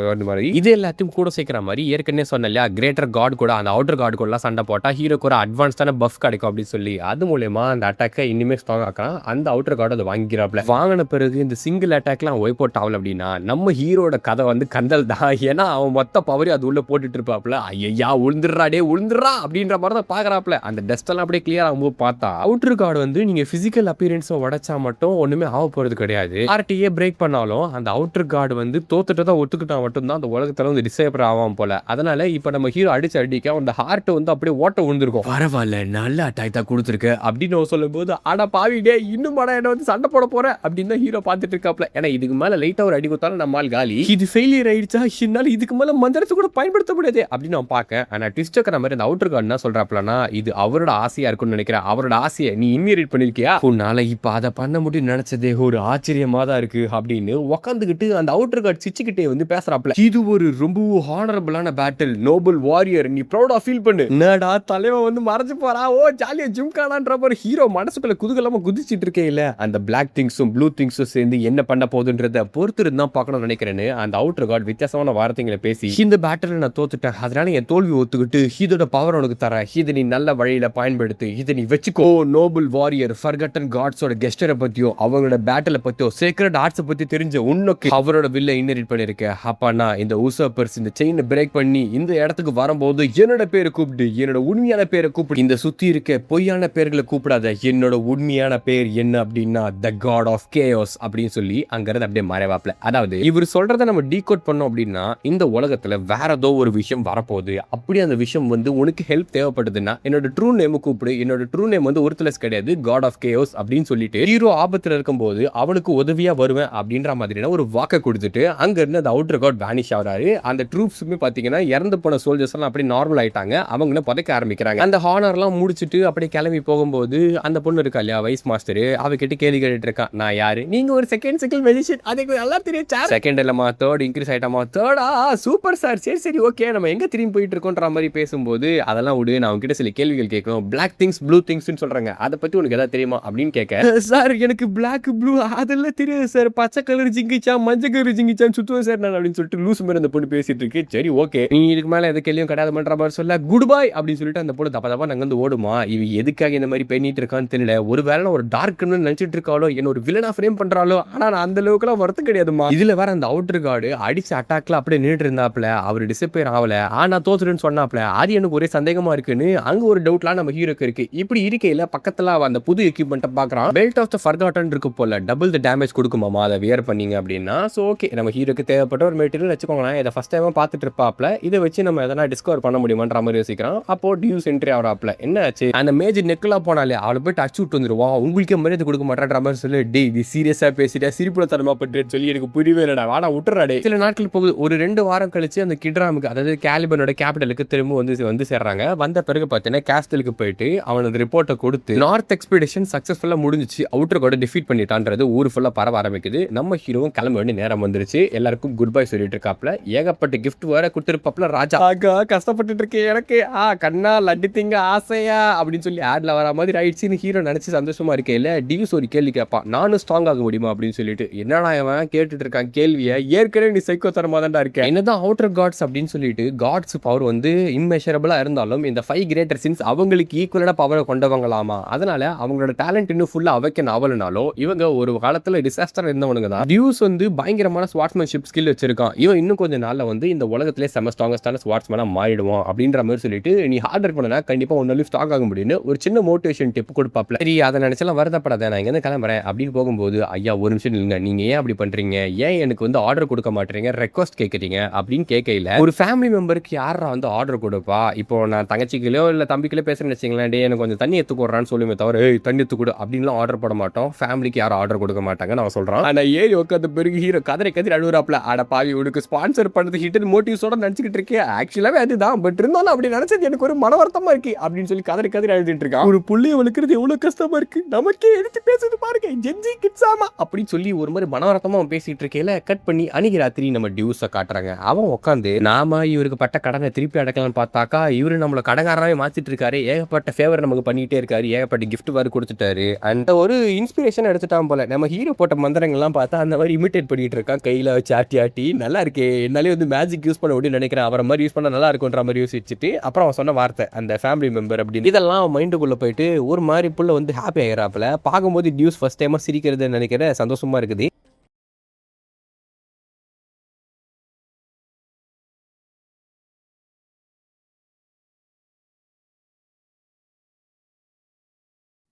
மாதிரி இது எல்லாத்தையும் கூட சேர்க்கிற மாதிரி ஏற்கனவே சொன்ன இல்லையா, கிரேட்டர் காட் கூட அந்த அவுட்டர் காட் கூட சண்டை போட்டா ஹீரோக்கு ஒரு அட்வான்ஸ்டான பஃப் கிடைக்கும் அப்படின்னு சொல்லி அது மூலமா அந்த அட்டாக்கை இன்னுமே ஸ்ட்ராங் ஆக்கலாம். அந்த அவுட்டர் கார்டு அதை வாங்கிக்கிறாப்ல. வாங்கின பிறகு இந்த சிங்கிள் அட்டாக்லாம் ஒய்ப் அவுட் ஆகல அப்படின்னா நம்ம ஹீரோட கதை வந்து கந்தல் தான். ஏன்னா அவன் மொத்த பவரையும் அது உள்ள போட்டுட்டு இருப்பாப்ல. ஐயா உளுந்துடுறா அப்படின்ற மாதிரி தான் பாக்குறாப்ல. அந்த டஸ்ட் எல்லாம் அப்படியே கிளியர் ஆகும்போது பார்த்தா அவுட்டர் கார்டு வந்து நீங்க பிசிக்கல் அப்பியரன்ஸ் உடைச்சா மட்டும் ஒண்ணுமே ஆக போறது கிடையாது. ஆர்டிஏ பிரேக் பண்ணாலும் அந்த அவுட்டர் கார்டு வந்து தோத்துட்டு தான் ஒத்துக்கிட்டா மட்டும் தான் அந்த உலகத்துல வந்து டிசேபிள் ஆகும் போல. அதனால இப்ப நம்ம ஹீரோ அடிச்ச அடிக்க அந்த ஹார்ட் வந்து அப்படியே ஓட்ட விழுந்திருக்கும். பரவாயில்ல நல்ல அட்டாக் தான் கொடுத்துருக்கு அப்படின்னு சொல்லும் போது ஆனா பாவிடே இன்னும் என்ன வந்து சண்டை போட போற அப்படின்னு தான் ஹீரோ பார்த்துட்டு இருக்காப்ல. ஏன்னா இதுக்கு மேல லைட்டா ஒரு அடி கொடுத்தாலும் நம்மால் காலி, இது ஃபெயிலியர் ஆயிடுச்சா என்னால இதுக்கு மேல மந்திரத்தை கூட பயன்படுத்த முடியாது அப்படின்னு நான் பார்க்க. ஆனா ட்விஸ்ட் இருக்கிற மாதிரி அந்த அவுட்டர் கார்டு என்ன சொல்றாப்லனா இது அவரோட ஆசையா இருக்கும்னு நினைக்கிறேன். அவரோட ஆசையை நீ இன்ஹெரிட் பண்ணிருக்கியா, உன்னால இப்ப அதை பண்ண முடியும் நினைச்சதே ஒரு ஆச்சரியமா தான் இருக்கு அப்படின்னு உட்காந்துக்கிட்டு அந்த அவுட்டர் கார்டு சிச்சுக்கிட்டே வந்து பேசுறாப்ல. இது ஒரு ரொம்ப ஹானரபிளான பேட்டில், நோபல் வாரியர், நீ ப்ரௌடா ஃபீல் பண்ணு. என்னடா தலைவன் வந்து மறைஞ்சு போறா, ஓ ஜாலியா ஜிம்கானான்ற மாதிரி ஹீரோ மனசுக்குள்ள குதூகலமா குதிச்சிட்டு இருக்கே இல்ல. அந்த பிளாக் திங்ஸும் ப்ளூ திங்ஸும் சேர்ந்து என்ன பண்ண போகுதுன்றத பொறுத்து இருந்தா பார்க்கணும்னு நினைக்கிறேன்னு அந்த அவுட்டர் கார்டு வித்தியாசமான வார்த்தைகளை பேசி இந்த பேட்டில் நான் தோத்துட்டேன், அதனால என் தோல்வி ஒத்துக்கிட்டு இதோட பவர் உனக்கு தரேன், இதை நீ நல்ல வழியில பயன்படுத்து, இதை நீ வச்சுக்கோ. நோபல் வாரியர் ஃபர்கட்டன் காட்ஸோட கெஸ்டரை பத்தியோ அவங்களோட பேட்டில பத்தியோ சீக்ரெட் ஆர்ட்ஸ் பத்தி தெரிஞ்ச உனக்கு அவரோட வில்ல இன்ஹெரிட் பண்ணிருக்க. அப்பனா இந்த உசர்பர்ஸ் இந்த செயினை பிரேக் பண்ணி இந்த இடத்துக்கு வரும்போது என்னோட பேரை கூப்பிட்டு, என்னோட உண்மையான பேரை கூப்பிடு, இந்த சுத்தி இருக்க பொய்யான பேர்களை கூப்பிடாத, என்னோட உண்மையான பேர் என்ன அப்படின்னா த காட் ஆஃப் கேயோஸ் அப்படின்னு சொல்லி அங்கிருந்து அப்படியே மறைவாப்ல. அதாவது இவர் சொல்றதை நம்ம டீகோட் பண்ணோம் அப்படின்னா இந்த உலகத்துல வேற ஏதோ ஒரு விஷயம் வரப்போகுது, அப்படி அந்த விஷயம் வந்து உனக்கு ஹெல்ப் தேவைப்படுதுன்னா என்னோட ட்ரூ நேம் கூப்பிடு, என்னோட ட்ரூ நேம் வந்து ஒருத்தலஸ் கிடையாது, காட் ஆஃப் கேயோஸ் அப்படின்னு சொல்லிட்டு ஹீரோ ஆபத்துல இருக்கும்போது அவனுக்கு உதவியா வருவேன் அப்படின்ற மாதிரியான ஒரு வாக்கை கொடுத்துட்டு அங்க இருந்து அந்த அவுட்டர் காட் வேனிஷ் ஆகிறாரு. அந்த ட்ரூப்ஸுமே பாத்தீங்கன்னா இறந்து போன சோல்ஜர்ஸ் எல்லாம் அப்படி நார்மல் ஆயிட்டாங்க, அவங்கள புதைக்க ஆரம்பிக்கிறாங்க. அந்த ஹானர்லாம் முடிச்சுட்டு அப்படியே கிளம்பி போகும்போது அந்த பொண்ணு இருக்கா இல்லையா வைஸ் மாஸ்டர், அவகிட்ட கேள்வி கேட்டுட்டு இருக்கான், நான் யாரு, நீங்க ஒரு செகண்ட் சைக்கிள் மெஜிஷியன், அதுக்கு நல்லா தெரியும் சார், செகண்ட் இல்லமா தேர்ட் இன்க்ரீஸ் ஆயிட்டாமா, தேர்டா சூப்பர் சார், சரி சரி ஓகே நம்ம எங்க திரும்பி போயிட்டு இருக்கோன்ற மாதிரி பேசும்போது அதெல்லாம் விடு, நான் உங்ககிட்ட சில கேள்விகள் கேட்கணும், பிளாக் திங்ஸ் ப்ளூ திங்ஸ்னு சொல்றாங்க, அதை பத்தி உனக்கு ஏதாவது தெரியுமா அப்படின்னு கேட்க, சார் எனக்கு பிளாக் ப்ளூ அதெல்லாம் தெரியாது சார், பச்சை கலர் ஜிங்கிச்சா மஞ்சள் கலர் ஜிங்கிச்சான்னு சுத்துவேன் சார் நான் அப்படின்னு சொல்லிட்டு லூஸ் மாதிரி அந்த பொண்ணு பேசிட்டு இருக்கு. சரி ஓகே நீ இதுக்கு மேல எது கேள்வியும் கிடையாது பண்ற மாதிரி சொல்ல குட் பை அப்படின்னு சொல்லிட்டு அந்த பொண்ணு தப்பா தப்பா வந்து ஓடுமா. இவ எதுக்காக இந்த மாதிரி பண்ணிட்டு இருக்கான்னு தெரியல, ஒரு வேலை ஒரு டார்க் நினைச்சிட்டு இருக்காளோ, என்ன ஒரு வில்லனா ஃப்ரேம் பண்றாளோ, ஆனா நான் அந்த அளவுக்கு எல்லாம் வரது கிடையாதுமா. இதுல வேற அந்த அவுட்டர் கார்டு அடிச்ச அட்டாக்ல அப்படியே நின்றுட்டு இருந்தாப்ல, அவர் டிசப்பியர் ஆகல, ஆனா தோத்துருன்னு சொன்னாப்ல, அது எனக்கு ஒரே சந்தேகமா இருக்குன்னு அங்க ஒரு டவுட்லாம் நம்ம ஹீரோக்கு இருக்கு. இப்படி இருக்கையில பக்கத்துல அந்த புது எக்யூப்மெண்ட்டை பாக்குறான், பெல்ட் ஆஃப் த ஃபர்காட்டன் இருக்கு போல, டபுள் த டேமேஜ் கொடுக்குமாமா அதை வியர் பண்ணீங்க அப்படின்னா. சோ ஓகே நம்ம ஹீரோக்கு தேவைப்பட்ட ஒரு மெட்டீரியல் வச்சுக்கோங்களேன், இதை ஃபர்ஸ்ட் டைம் பார்த்துட்டு இருப்பாப்ல, இதை வச்சு நம்ம எதனா டிஸ்கவர் பண்ண முடியுமான்ற மாதிரி யோசிக்கிறான். அப்போ டியூஸ் என்ட்ரி ஆகிறாப்ல, என்ன ஆச்சு அந்த மேஜர் நெக்கெல்லாம் போனாலே அவளை போயிட்டு அடிச்சு விட்டு வந்துருவா, உங்களுக்கு மரியாதை கொடுக்க மாட்டேன்ற மாதிரி சொல்லி, டே இது சீரியஸா பேசிட்டா சிரிப்புல தரமா பட்டுன்னு சொல்லி எனக்கு புரியவே இல்லடா, வாடா விட்டுறாடே. சில நாட்கள் போகுது, ஒரு 2 வாரம் கழிச்சு அந்த கிட்ராமுக்கு அதாவது கேலிபனோட கேபிட்டலுக்கு திரும்ப வந்து சேர்றாங்க. வந்த பிறகு பார்த்தீங்கன்னா கேஸ்டலுக்கு போயிட்டு அவனோட ரிப்போர்ட்டை கொடுத்து நார்த் எக்ஸ்பெடிஷன் சக்சஸ்ஃபுல்லா முடிஞ்சிச்சு, அவுட்டர் கூட டிஃபீட் பண்ணிட்டான்றது ஊர் ஃபுல்லா பரவ ஆரம்பிக்குது. நம்ம ஹீரோவும் கிளம்ப வேண்டிய நேரம் வந்துருச்சு, எல்லாருக்கும் குட் பை சொல்லிட்டு இருக்காப்ல, ஏகப்பட்ட கிஃப்ட் வேற கொடுத்துருப்பாப்ல ராஜா. ஆகா கஷ்டப்பட்டு இருக்கேன் எனக்கு கண்ணா லட்டு திங்க ஆசையா அப்படின்னு சொல்லி ஆட்ல வர மாதிரி ஆயிடுச்சுன்னு ஹீரோ நினைச்சு சந்தோஷமா இருக்கேன். டியூஸ் ஒரு கேள்வி கேட்பான், நானும் ஸ்ட்ராங் ஆக முடியுமா அப்படின்னு சொல்லிட்டு. என்னடா அவன் கேட்டுட்டு இருக்கான் கேள்வியை, ஏற்கனவே நீ சைக்கோ தரமா தான்டா இருக்க, என்னதான் அவுட்டர் காட்ஸ் அப்படின்னு சொல்லிட்டு காட்ஸ் பவர் வந்து இம்மெஷரபிளா இருந்தாலும் இந்த 5 கிரேட்டர் சின்ஸ் அவங்களுக்கு ஈக்குவலான பவரை கொண்டவங்களாமா, அதனால அவங்களோட டேலண்ட் இன்னும் ஃபுல்லா அவைக்கன் ஆவலனாலும் இவங்க ஒரு காலத்துல டிசாஸ்டர் இருந்தவனுங்க தான். டியூஸ் வந்து பயங்கரமான ஸ்வாட்ஸ்மேன்ஷிப் ஸ்கில் வச்சிருக்கான், இவன் இன்னும் கொஞ்சம் நாள்ல வந்து இந்த உலகத்திலே செம ஸ்ட்ராங்கஸ்டான ஸ்வாட்ஸ்மேனா மாறிடுவான் அப்படின்ற மாதிரி சொல்லிட்டு, நீ ஹார்ட் ஒர்க் பண்ணனா கண்டிப்பா உன்னால ஸ்ட்ராங் ஆக முடியும்னு ஒரு சின்ன மோட்டிவேஷன் டிப் கொடுப்பாப்ல. சரி அதை நினைச்சலாம் வருத்தப்படாத, நான் இங்க கிளம்புறேன் அப்படின்னு போகும்போது, ஐயா ஒரு நிமிஷம் இல்லைங்க, நீங்க ஏன் அப்படி பண்றீங்க, ஏன் எனக்கு வந்து ஆர்டர் கொடுக்க மாட்டீங்க, ரெக்வஸ்ட் கேட்குறீங்க அப்படின்னு கேட்கல, ஒரு ஃபேமிலி மெம்பருக்கு யாரா வந்து ஆர்டர் கொடுப்பா, இப்போ நான் தங்கச்சிக்கலையோ இல்ல தம்பிக்கலையோ பேசுறேன்னு வச்சுங்களேன், டே எனக்கு கொஞ்சம் தண்ணி எடுத்துக்கூடான்னு சொல்லுமே தவிர தண்ணி எடுத்துக்கூட அப்படின்லாம் ஆர்டர் போட மாட்டோம், ஃபேமிலிக்கு யாரும் ஆர்டர் கொடுக்க மாட்டாங்க நான் சொல்றேன். ஆனா ஏறி உட்காந்து பெருகு ஹீரோ கதறி கதறி அழுகுறாப்ல, அட பாவி உனக்கு ஸ்பான்சர் பண்ணது ஹிட் மோட்டிவ்ஸோட நினைச்சிட்டு இருக்கேன், ஆக்சுவலாவே அதுதான், பட் இருந்தாலும் அப்படி நினைச்சது எனக்கு ஒரு மனவர்த்தமா இருக்கு அப்படின்னு சொல்லி கதறி கதறி அழுதுட்டு இருக்கான். ஒரு புள்ளைய வளர்க்கறது எவ்வளவு கஷ்டமா இருக்கு, நமக்கே எடுத்து பேசுது பாருங்க ஜென்ஜி கிட்ஸாமா அப்படின்னு சொல்லி ஒரு மாதிரி மனவர்த்தமா பேசிட்டு இருக்கையில கட் பண்ணி அன்னைக்கு ராத்திரி நம்ம டியூஸை காட்டுறாங்க. அவன் உட்காந்து நாம இவருக்கு பட்ட கடனை திருப்பி அடைக்கலாம்னு பார்த்தாக்கா இவரு நம்மள கடங்காரனாவே மாத்திட்டு இருக்காரு, ஏகப்பட்ட ஃபேவர் நமக்கு பண்ணிட்டே இருக்காரு, ஏகப்பட்ட கிஃப்ட் வேறு கொடுத்துட்டாரு, அந்த ஒரு இன்ஸ்பிரேஷன் எடுத்துட்டான் போல. நம்ம ஹீரோ போட்ட மந்திரங்கள்லாம் பார்த்தா அந்த மாதிரி இமிட்டேட் பண்ணிட்டு இருக்கான், கையில வச்சு ஆட்டி ஆட்டி நல்லா இருக்கே, என்னாலே வந்து மேஜிக் யூஸ் பண்ண முடியும்னு நினைக்கிறேன், அவரை மாதிரி யூஸ் பண்ண நல்லா இருக்குன்ற மாதிரி யோசிச்சுட்டு அப்புறம் அவன் சொன்ன வார்த்தை அந்த ஃபேமிலி மெம்பர் அப்படின்னு இதெல்லாம் மைண்டுக்குள்ள போயிட்டு ஒரு மாதிரி புள்ள வந்து ஹாப்பி ஆகிறாப்புல. பார்க்கும்போது டியூஸ் ஃபர்ஸ்ட் டைமா சிரிக்கிறது நினைக்கிற சந்தோஷமா இருக்குது.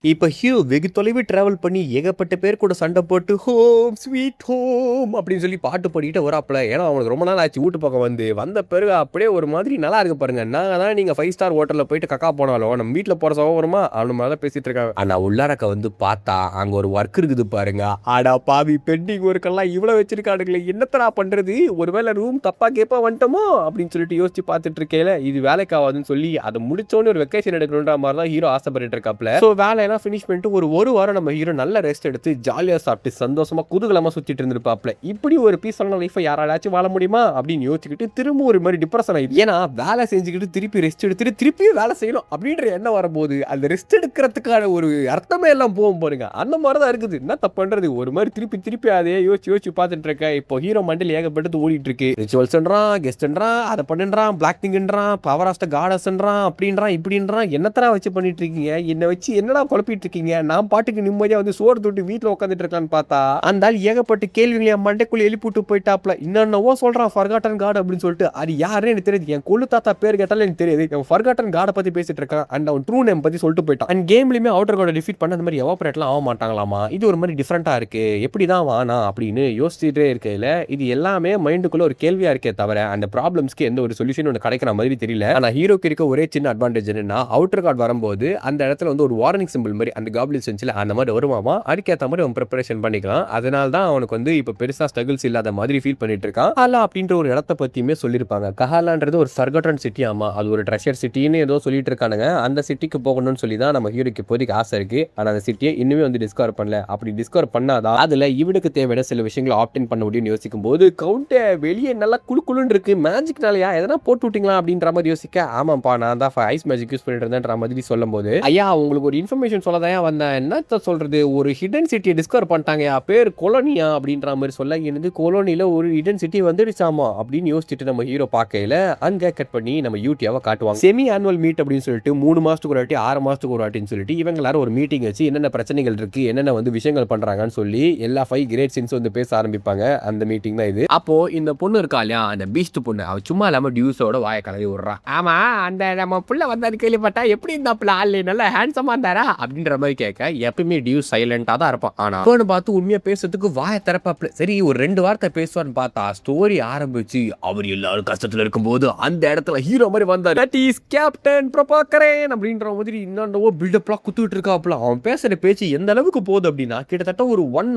இப்ப ஹீரோ வெகு தொலைவு டிராவல் பண்ணி ஏகப்பட்ட பேர் கூட சண்டை போட்டு ஹோம் ஸ்வீட் ஹோம் அப்படின்னு சொல்லி பாட்டு பாடிட்டு வராப்புல. ஏன்னா அவனுக்கு ரொம்ப நாள் ஆச்சு வீட்டு பக்கம் வந்த பிறகு அப்படியே ஒரு மாதிரி நல்லா இருக்கு பாருங்க. நாங்க தான் நீங்க 5 ஸ்டார் ஹோட்டல்ல போயிட்டு கக்கா போனாலும் நம்ம வீட்டுல போற சவம் வருமா அவனு மாதிரி பேசிட்டு இருக்காங்க. ஆனா உள்ளாரக்க பார்த்தா அங்க ஒரு ஒர்க் இருக்குது பாருங்க. ஆடா பாவி பெண்டிங் ஒர்க்கெல்லாம் இவ்வளவு வச்சிருக்கானுங்களே, என்னத்தடா பண்றது, ஒருவேளை ரூம் தப்பா கேப்பா வந்துட்டோமோ அப்படின்னு சொல்லிட்டு யோசிச்சு பார்த்துட்டு இருக்கேன். இது வேலைக்கு ஆகாதுன்னு சொல்லி அதை முடிச்சோன்னு ஒரு வெக்கேஷன் எடுக்கணுன்ற மாதிரி தான் ஹீரோ ஆசைப்பட்டு இருக்காப்ல. ஸோ வேலையெல்லாம் ஃபினிஷ் பண்ணிட்டு ஒரு வாரம் நம்ம ஹீரோ நல்ல ரெஸ்ட் எடுத்து ஜாலியாக சாப்பிட்டு சந்தோஷமா குதூகலமா சுத்திட்டு இருந்திருப்பாப்ல. இப்படி ஒரு பீஸான லைஃபை யாராச்சும் வாழ முடியுமா அப்படின்னு யோசிச்சுக்கிட்டு திரும்ப ஒரு மாதிரி டிப்ரெஷன் ஆயிடுச்சு. ஏன்னா வேலை செஞ்சுக்கிட்டு திருப்பி ரெஸ்ட் எடுத்துட்டு திருப்பியும் வேலை செய்யணும் அப்படின்ற எண்ணம் வரும்போது அந்த ரெஸ்ட் எடுக்கிறதுக்கான ஒரு அர்த்தமே எல்லாம் போகும் பாருங்க. அந்த மாதிரி தான் இருக்குது. என்ன தப்பு பண்றது, ஒரு மாதிரி திருப்பி அதே யோசிச்சு பார்த்துட்டு இருக்கேன். இப்போ ஹீரோ மண்டல் ஏகப்பட்டது ஓடிட்டு இருக்கு. ரிச்சுவல்ஸ்ன்றான், கெஸ்ட்ன்றான், அதை பண்ணுன்றான், பிளாக் திங்ன்றான், பவர் ஆஃப் த காடஸ்ன்றான், அப்படின்றான் இப்படின்றான். என்னத்தரா வச்சு பண்ணிட்டு இருக்கீங்க, என்னை வச்சு என்னடா குழப்பிட்டு இருக்கீங்க, நான் பாட்டுக்கு நிம்மதியா சோறு தொட்டு வீட்டுல உட்காந்துட்டு இருக்கான்னு பார்த்தா அந்த ஆள் ஏகப்பட்ட கேள்விகளை மண்டைக்குள்ள எழுப்பிட்டு போயிட்டாப்ல. இன்னொன்னவோ சொல்றான் ஃபர்காட்டன் காட் அப்படின்னு சொல்லிட்டு. அது யாருன்னு எனக்கு தெரியாது, என் கொள்ளு தாத்தா பேர் கேட்டாலும் எனக்கு தெரியாது. அவன் ஃபர்காட்டன் காடை பத்தி பேசிட்டு இருக்கான். அண்ட் அவன் ட்ரூ நேம் பத்தி சொல்லிட்டு போயிட்டான். அண்ட் கேம்லயுமே அவுட்டர் கார்டை டிஃபீட் பண்ண அந்த மாதிரி எவாபரேட்லாம் ஆக மாட்டாங்களாமா. இது ஒரு மாதிரி டிஃப்ரெண்டா இருக்கு, எப்படிதான் வானா அப்படின்னு யோசிச்சுட்டே இருக்கையில இது எல்லாமே மைண்டுக்குள்ள ஒரு கேள்வியா இருக்கே தவிர அந்த ப்ராப்ளம்ஸ்க்கு எந்த ஒரு சொல்யூஷன் ஒன்று கிடைக்கிற மாதிரி தெரியல. ஆனா ஹீரோக்கு இருக்க ஒரே சின்ன அட்வான்டேஜ் என்னன்னா அவுட்டர் கார்டு வரும்போது அந்த இடத்துல ஒரு வார்னிங் சிம்பிள் மாதிரி அந்த காப்ளின்ஸ் வந்துச்சுல அந்த மாதிரி வருவாமா. அதுக்கேற்ற மாதிரி அவன் ப்ரிப்பரேஷன் பண்ணிக்கலாம். அதனால தான் அவனுக்கு இப்போ பெருசா ஸ்ட்ரகிள்ஸ் இல்லாத மாதிரி ஃபீல் பண்ணிட்டு இருக்கான். கஹாலா அப்படின்ற ஒரு இடத்த பத்தியுமே சொல்லியிருப்பாங்க. கஹாலான்றது ஒரு ஃபர்காட்டன் சிட்டி. ஆமா, அது ஒரு ட்ரெஷர் சிட்டின்னு ஏதோ சொல்லிட்டு இருக்கானுங்க. அந்த சிட்டிக்கு போகணும்னு சொல்லி தான் நம்ம ஹீரோக்கு இப்போதைக்கு ஆசை இருக்கு. ஆனா அந்த சிட்டியை இன்னுமே டிஸ்கவர் பண்ணல. அப்படி டிஸ்கவர் பண்ணாதான் அதுல இவனுக்கு தேவையான சில விஷயங்களை ஆப்டன் பண்ண முடியும்னு யோசிக்கும் போது கவுண்டை வெளியே நல்லா குழுன்னு இருக்கு. மேஜிக்னாலயா எதனா போட்டு விட்டீங்களா அப்படின்ற மாதிரி யோசிக்க, ஆமாப்பா நான் தான் ஐஸ் மேஜிக் யூஸ் பண்ணிட்டு இருந்தேன்ற மாதிரி சொல்லும் போது, ஐயா உங்களுக்கு ஒரு இன்ஃபர்மேஷன் சொல்லதான் வந்தேன், என்ன சொல்றது, ஒரு ஹிடன் சிட்டியை டிஸ்கவர் பண்ணிட்டாங்க, பேர் கொலோனியா அப்படின்ற மாதிரி சொல்ல, எனக்கு கொலோனியில ஒரு ஹிடன் சிட்டி வந்துடுச்சாமா அப்படின்னு யோசிச்சுட்டு நம்ம ஹீரோ பார்க்கையில அங்க கட் பண்ணி நம்ம யூடியூபை காட்டுவாங்க. செமி ஆனுவல் மீட் அப்படின்னு சொல்லிட்டு 3 மாசத்துக்கு ஒரு வாட்டி 6 மாசத்துக்கு ஒரு வாட்டின்னு சொல்லிட்டு இவங்க எல்லாரும் ஒரு மீட்டிங் வச்சு என்னென்ன பிரச்சனைகள் இருக்கு, என்னென்ன விஷயங்கள் பண்றாங்கன்னு சொல்லி எல்லா 5 கிரேட் சின்ஸ் பேச ஆரம்பிப்பாங்க. அந்த மீட்டிங் தான் இது. அப்போ இந்த பொண்ணு இருக்கா இல்லையா, அந்த பீஸ்ட் பொண்ணு, அவ சும்மா இல்லாம டியூஸோட வாய கலரி விடுறா. ஆமா, அந்த நம்ம புள்ள வந்தாரு கேள்விப்பட்டா எப்படி இருந்தாப்ல, ஆளு நல்லா ஹேண்ட்ஸமா இருந்தாரா அப்படின்ற மாதிரி கேட்க, எப்பயுமே டியூஸ் சைலண்டா தான் இருப்பான். ஆனா பொண்ணு பார்த்து உண்மையா பேசுறதுக்கு வாய திறப்பாப்ல. சரி ஒரு 2 வார்த்தை பேசுவான்னு பார்த்தா ஸ்டோரி ஆரம்பிச்சு அவர் எல்லாரும் கஷ்டத்துல இருக்கும்போது அந்த இடத்துல ஹீரோ மாதிரி வந்தாரு. தட் இஸ் கேப்டன் பிரபாகரன் அப்படின்ற மாதிரி இன்னொன்னவோ பில்டப்லாம் குத்துட்டு இருக்காப்ல. அவன் பேசுற பேச்சு எந்த அளவுக்கு போகுது அப்படின்னா கிட்டத்தட்ட ஒரு 1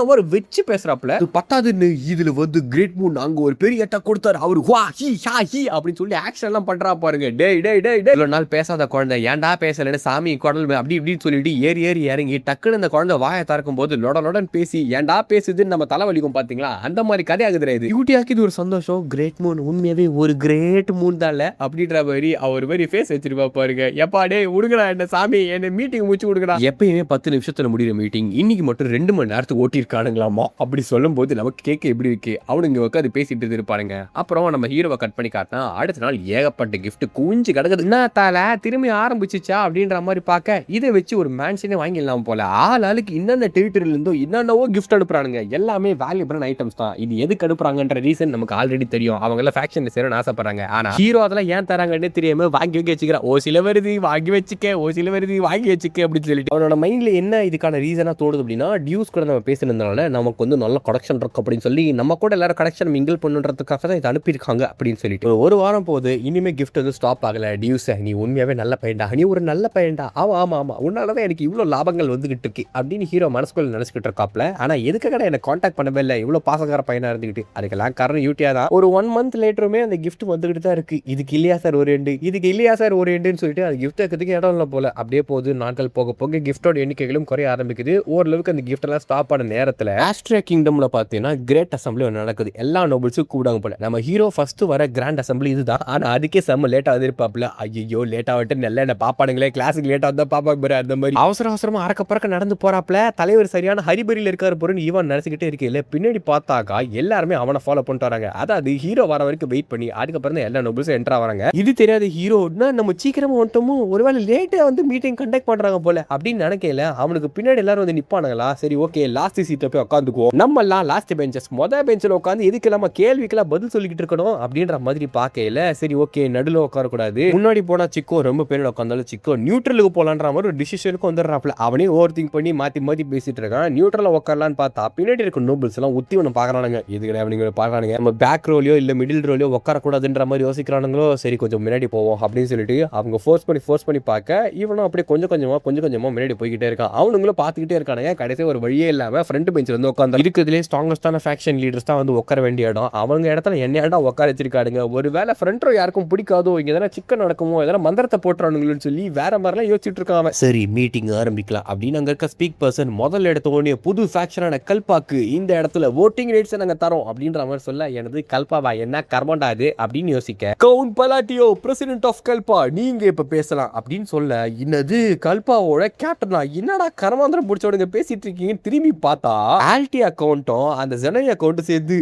hour வச்சு பேசுறாப்ல. பத்தாதுன்னு இதுல கிரேட் மூன் அங்க ஒரு பெரிய அட்டா கொடுத்தாரு. அவரு ஹா ஹி ஹா ஹி அப்படின்னு சொல்லி ஆக்ஷன் எல்லாம் பண்றா பாருங்க. டேய் டேய் டேய் இவ்வளவு நாள் பேசாத குழந்தை ஏன்டா பேசலன்னு சாமி குடல் அப்படி இப்படின்னு சொல்லிட்டு ஏறி இறங்கி டக்குன்னு அந்த குழந்தை வாயை திறக்கும் போது லொடன் பேசி ஏன்டா பேசுதுன்னு நம்ம தலைவலிக்கும் பாத்தீங்களா, அந்த மாதிரி கதையாகுது. இது யூடியாக்கு இது ஒரு சந்தோஷம். கிரேட் மூன் உண்மையாவே ஒரு கிரேட் மூன் தான் அப்படின்ற மாதிரி அவர் மாதிரி ஃபேஸ் வச்சிருப்பா பாருங்க. எப்பா டே விடுங்கடா என்ன சாமி, என்ன மீட்டிங் முடிச்சு விடுங்கடா. எப்பயுமே 10 நிமிஷத்துல முடிகிற மீட்டிங் இன்னைக்கு மட்டும் 2 மணி நேரத்துக்கு ஓட்டிருக்கானுங்களாமா. அப்படி சொல்லும் போது நமக்கு கேட்க எப்படி இருக்கு, அவனுங்க உட்காந்து பேசிட்டு இருப்பாருங்க. அப்புறம் நம்ம ஹீரோவை கட் பண்ணி காட்டினா அடுத்த நாள் ஏகப்பட்ட கிஃப்ட் குஞ்சு கிடக்குது. என்ன தால திரும்பி ஆரம்பிச்சுச்சா அப்படின்ற மாதிரி பார்க்க இதை வச்சு ஒரு மேன்ஷனே வாங்கிடலாம் போல. ஆளுக்கு இன்னென்ன டெரிட்டரியில இருந்தோ என்னென்னவோ கிஃப்ட் அனுப்புறானுங்க. எல்லாமே வேல்யூபிளான ஐட்டம்ஸ் தான். இது எதுக்கு அனுப்புறாங்கன்ற ரீசன் நமக்கு ஆல்ரெடி தெரியும். அவங்க எல்லாம் ஃபேக்ஷன் சேரணும்னு ஆசைப்படுறாங்க. ஆனா ஹீரோ அதெல்லாம் ஏன் தராங்கன்னு தெரியாம வாங்கி வச்சுக்கிறா. ஓ சில வருது வாங்கி வச்சுக்க, ஓ சில வருது வாங்கி வச்சுக்க அப்படின்னு சொல்லிட்டு அவனோட மைண்ட்ல என்ன இதுக்கான ரீசனா தோணுது அப்படின்னா, டியூஸ் கூட நம்ம பேசினதுனால நமக்கு நல்ல கனெக்ஷன் இருக்கு அப்படின்னு சொல்லி நம்ம கூட எல்லாரும் கனெக்ஷன் மிங்கிள் பண்ணுறதுக்காக தான் இதை அனுப்பியிருக்காங்க அப்படின்னு சொல்லிட்டு ஒரு வாரம் போகுது. இனிமே கிஃப்ட் ஸ்டாப் ஆகல. டியூஸ் நீ உண்மையாவே நல்ல பையன்டா, நீ ஒரு நல்ல பையன்டா, ஆமா உன்னாலதான் எனக்கு இவ்வளவு லாபங்கள் வந்துகிட்டு இருக்கு அப்படின்னு ஹீரோ மனசுக்குள்ள நினைச்சுக்கிட்டு இருக்காப்ல. ஆனா எதுக்காக என்ன கான்டாக்ட் பண்ணவே இல்லை, இவ்வளவு பாசக்கார பையனா இருந்துகிட்டு. அதுக்கெல்லாம் காரணம் யூடியா தான். ஒரு 1 month லேட்டருமே அந்த கிஃப்ட் வந்துகிட்டு தான் இருக்கு. இதுக்கு இல்லையா சார் ஒரு எண்டு, இதுக்கு இல்லையா சார் ஒரு எண்டுன்னு சொல்லிட்டு அது கிஃப்ட் வைக்கிறதுக்கு இடம் இல்லை போல. அப்படியே போகுது. நாட்கள் போக கிஃப்டோட எண்ணிக்கைகளும் குறைய ஆரம்பிக்குது. ஓரளவுக்கு அந்த கிஃப்ட் எல்லாம் ஸ்டாப் ஆன நேரத்துல ஆஸ்ட்ரியா கிங்டம்ல பாத்தீங்கன்னா கிரேட் அசம்பிளி நடக்குது. எல்லா நோபல்ஸும் கூடாங்க போல. நம்ம ஹீரோ ஃபர்ஸ்ட் வர கிராண்ட் அசம்பிளி இதுதான். ஆனா அதுக்கே செம்ம லேட்டா எதிர்பார்ப்பல. ஐயோ லேட்டா விட்டு நல்ல என்ன பாப்பானுங்களே, கிளாஸுக்கு லேட்டா வந்தா பாப்பாக்கு பாரு அந்த மாதிரி அவசரமா அறக்க பறக்க நடந்து போறாப்ல. தலைவர் சரியான ஹரிபரியில் இருக்காரு போறன்னு இவன் நினைச்சுக்கிட்டே இருக்கல. பின்னாடி பார்த்தாக்கா எல்லாருமே அவனை ஃபாலோ பண்ணிட்டு வராங்க. அதாவது ஹீரோ வர வரைக்கும் வெயிட் பண்ணி அதுக்கப்புறம் தான் எல்லா நோபல்ஸும் என்ட்ரா வராங்க. இது தெரியாத ஹீரோனா நம்ம சீக்கிரமா வந்துட்டோமோ, ஒருவேளை லேட்டா மீட்டிங் கண்டக்ட் பண்றாங்க போல அப்படின்னு நினைக்கல. அவனுக்கு பின்னாடி எல்லாரும் நிப்பானுங்களா. சரி ஓகே லாஸ்ட் சீட்ல போய் உட்காந்துக்குவோம். நம்ம எல்லாம் லாஸ்ட் பெஞ்சஸ் பெஞ்சில் உட்காந்து இதுக்கு நம்ம கேள்விக்கெல்லாம் பதில் சொல்லிக்கிட்டு இருக்கணும் அப்படின்ற மாதிரி பார்க்கல. சரி ஓகே நடுவில் உட்காரக்கூடாது, முன்னாடி போனா சிக்கோ ரொம்ப பேர் உட்காந்தாலும் சிக்கோ நியூட்ரலுக்கு போலான்ற மாதிரி ஒரு டிசிஷனுக்கு வந்துடுறாப்ல. அவனே ஓவர் திங்க் பண்ணி மாத்தி மாத்தி பேசிட்டு இருக்கான். நியூட்ரலா உட்காரலான்னு பார்த்தா பின்னாடி இருக்க நோபல்ஸ் எல்லாம் உத்தி ஒன்று பாக்குறானுங்க. இதுக்கு அவனுங்க பாக்குறானுங்க நம்ம பேக் ரோலியோ இல்ல மிடில் ரோலியோ உட்காரக்கூடாதுன்ற மாதிரி யோசிக்கிறானுங்களோ. சரி கொஞ்சம் முன்னாடி போவோம் அப்படின்னு சொல்லிட்டு அவங்க ஃபோர்ஸ் பண்ணி பார்க்க இவனும் அப்படியே கொஞ்சம் கொஞ்சமா முன்னாடி போய்கிட்டே இருக்கான். அவனுங்களும் பார்த்துக்கிட்டே இருக்கானுங்க. கடைசி ஒரு வழியே இல்லாம ஃப்ரண்ட் பெஞ்சில் வந்து உட்காந்து இருக்கிறதுலே ஸ்ட்ராங்கஸ்டான ஃபேக்ஷன் லீடர்ஸ் தான் வந்து உட்கார வேண்டிய இடம். அவங்க இடத்துல என்னடா உட்கார வச்சிருக்காடுங்க. ஒரு வேலை ஃப்ரண்ட் ரோ யாருக்கும் பிடிக்காதோ, இங்க எதனா சிக்கன் நடக்குமோ, எதனா மந்திரத்தை போட்டுறானுங்கன்னு சொல்லி வேற மாதிரிலாம் யோசிச்சுட்டு இருக்காங்க. சரி மீட்டிங் ஆரம்பிக்கலாம் அப்படின்னு அங்க இருக்க ஸ்பீக் பர்சன் முதல் எடுத்த உடனே புது ஃபேக்ஷனான கல்பாக்கு இந்த இடத்துல ஓட்டிங் ரைட்ஸ் நாங்க தரோம் அப்படின்ற மாதிரி சொல்ல, எனது கல்பாவா என்ன கர்மண்டா அது அப்படின்னு யோசிக்க, கவுண்ட் பலாட்டியோ பிரசிடென்ட் ஆஃப் கல்பா நீங்க இப்ப பேசலாம் அப்படின்னு சொல்ல, இன்னது கல்பாவோட கேப்டனா என்னடா கர்மாந்திரம் பிடிச்சவனுங்க பேசிட்டு இருக்கீங்க. திரும்பி பார்த்தா ஆல்டி அக்கௌண்ட்டும் அந்த ஜெனை அக்கௌண்ட்டும் சேர்ந்து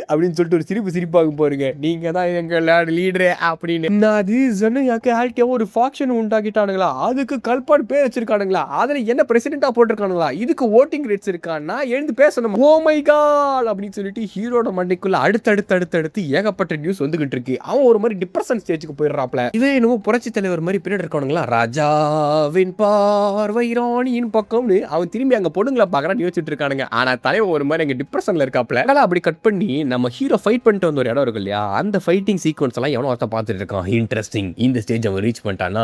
அப்படின்னு சொல்லிட்டு ஒரு சிரிப்பாக போறீங்க. நீங்க தான் எங்களோட லீடரே அப்படின்னு. அது ஜெனையாக்கு ஆல்டியா ஒரு ஃபாக்ஷன் உண்டாக்கிட்டானுங்களா, அதுக்கு கல்பாடு பேர் வச்சிருக்கானுங்களா, அதுல என்ன பிரசிடென்டா போட்டிருக்கானுங்களா, இதுக்கு ஓட்டிங் ரேட்ஸ் இருக்கான்னா எழுந்து பேசணும். ஓ மை காட் அப்படின்னு சொல்லிட்டு ஹீரோட மண்டைக்குள்ள அடுத்து ஏகப்பட்ட நியூஸ் வந்துகிட்டு இருக்கு. அவன் ஒரு மாதிரி டிப்ரெஷன் ஸ்டேஜுக்கு போயிடுறாப்ல. இதே என்னமோ புரட்சி தலைவர் மாதிரி பின்னாடி இருக்கானுங்களா, ராஜாவின் பார்வை ராணியின் பக்கம்னு அவன் திரும்பி அங்க பொண்ணுங்களை பாக்குறான்னு யோசிச்சுட்டு இருக்கானுங்க. ஆனா தலைவன் ஒரு மாதிரி அங்க டிப்ரெஷன்ல இருக்காப்ல. அப்படி கட் பண்ணி நம்ம ஹீரோ ஃபைட் பண்ணிட்டு வந்த ஒரு இடம் இருக்கு இல்லையா, அந்த ஃபைட்டிங் சீக்வன்ஸ் எல்லாம் எவனோ ஒருத்தன் பார்த்துட்டு இருக்கான். இன்ட்ரெஸ்டிங், இந்த ஸ்டேஜ் அவன் ரீச் பண்ணிட்டான்னா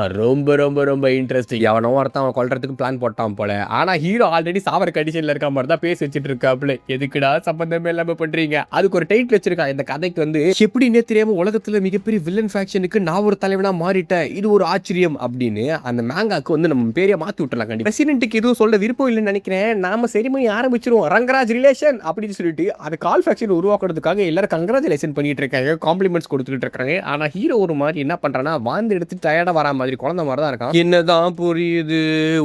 ரொம்ப இன்ட்ரெஸ்டிங். எவனோ ஒருத்தன் அவன் கொல்றதுக்கு பிளான் போட்டான் போல. ஆனா ஹீரோ ஆல்ரெடி சாவர கண்டிஷன்ல இருக்க மாதிரி தான் பேசி வச்சுட்டு இருக்காப்ல. எதுக்குடா சம்பந்தமே இல்லாம பண்றீங்க. அதுக்கு ஒரு டைட்டில் வச்சிருக்கான் இந்த கதைக்கு வந்து, எப்படின்னே தெரியாம உலகத்துல மிகப்பெரிய வில்லன் ஃபேக்ஷனுக்கு நான் ஒரு தலைவனா மாறிட்டேன், இது ஒரு ஆச்சரியம் அப்படின்னு அந்த மேங்காக்கு வந்து நம்ம பேரைய மாத்தி விட்டுலாம். கண்டிப்பா பிரசிடென்ட்க்கு எதுவும் சொல்ல விருப்பம் இல்லைன்னு நினைக்கிறேன். நாம செரிமனி ஆரம்பிச்சிருவோம், ரங்கராஜ் ரிலேஷன் அப்படின்னு சொல்லிட்டு அது கால் ஃபேக்ஷன் உருவாக்குறதுக்காக எல்லாரும் கங்க்ராச்சுலேஷன் பண்ணிட்டு இருக்காங்க, காம்ப்ளிமெண்ட்ஸ் கொடுத்துட்டு இருக்காங்க. ஆனா ஹீரோ ஒரு மாதிரி என்ன பண்றானா, வாழ்ந்து எடுத்து டயர்டா வரா மாதிரி குழந்தை மாதிரி தான் இருக்கான். என்னதான் புரியுது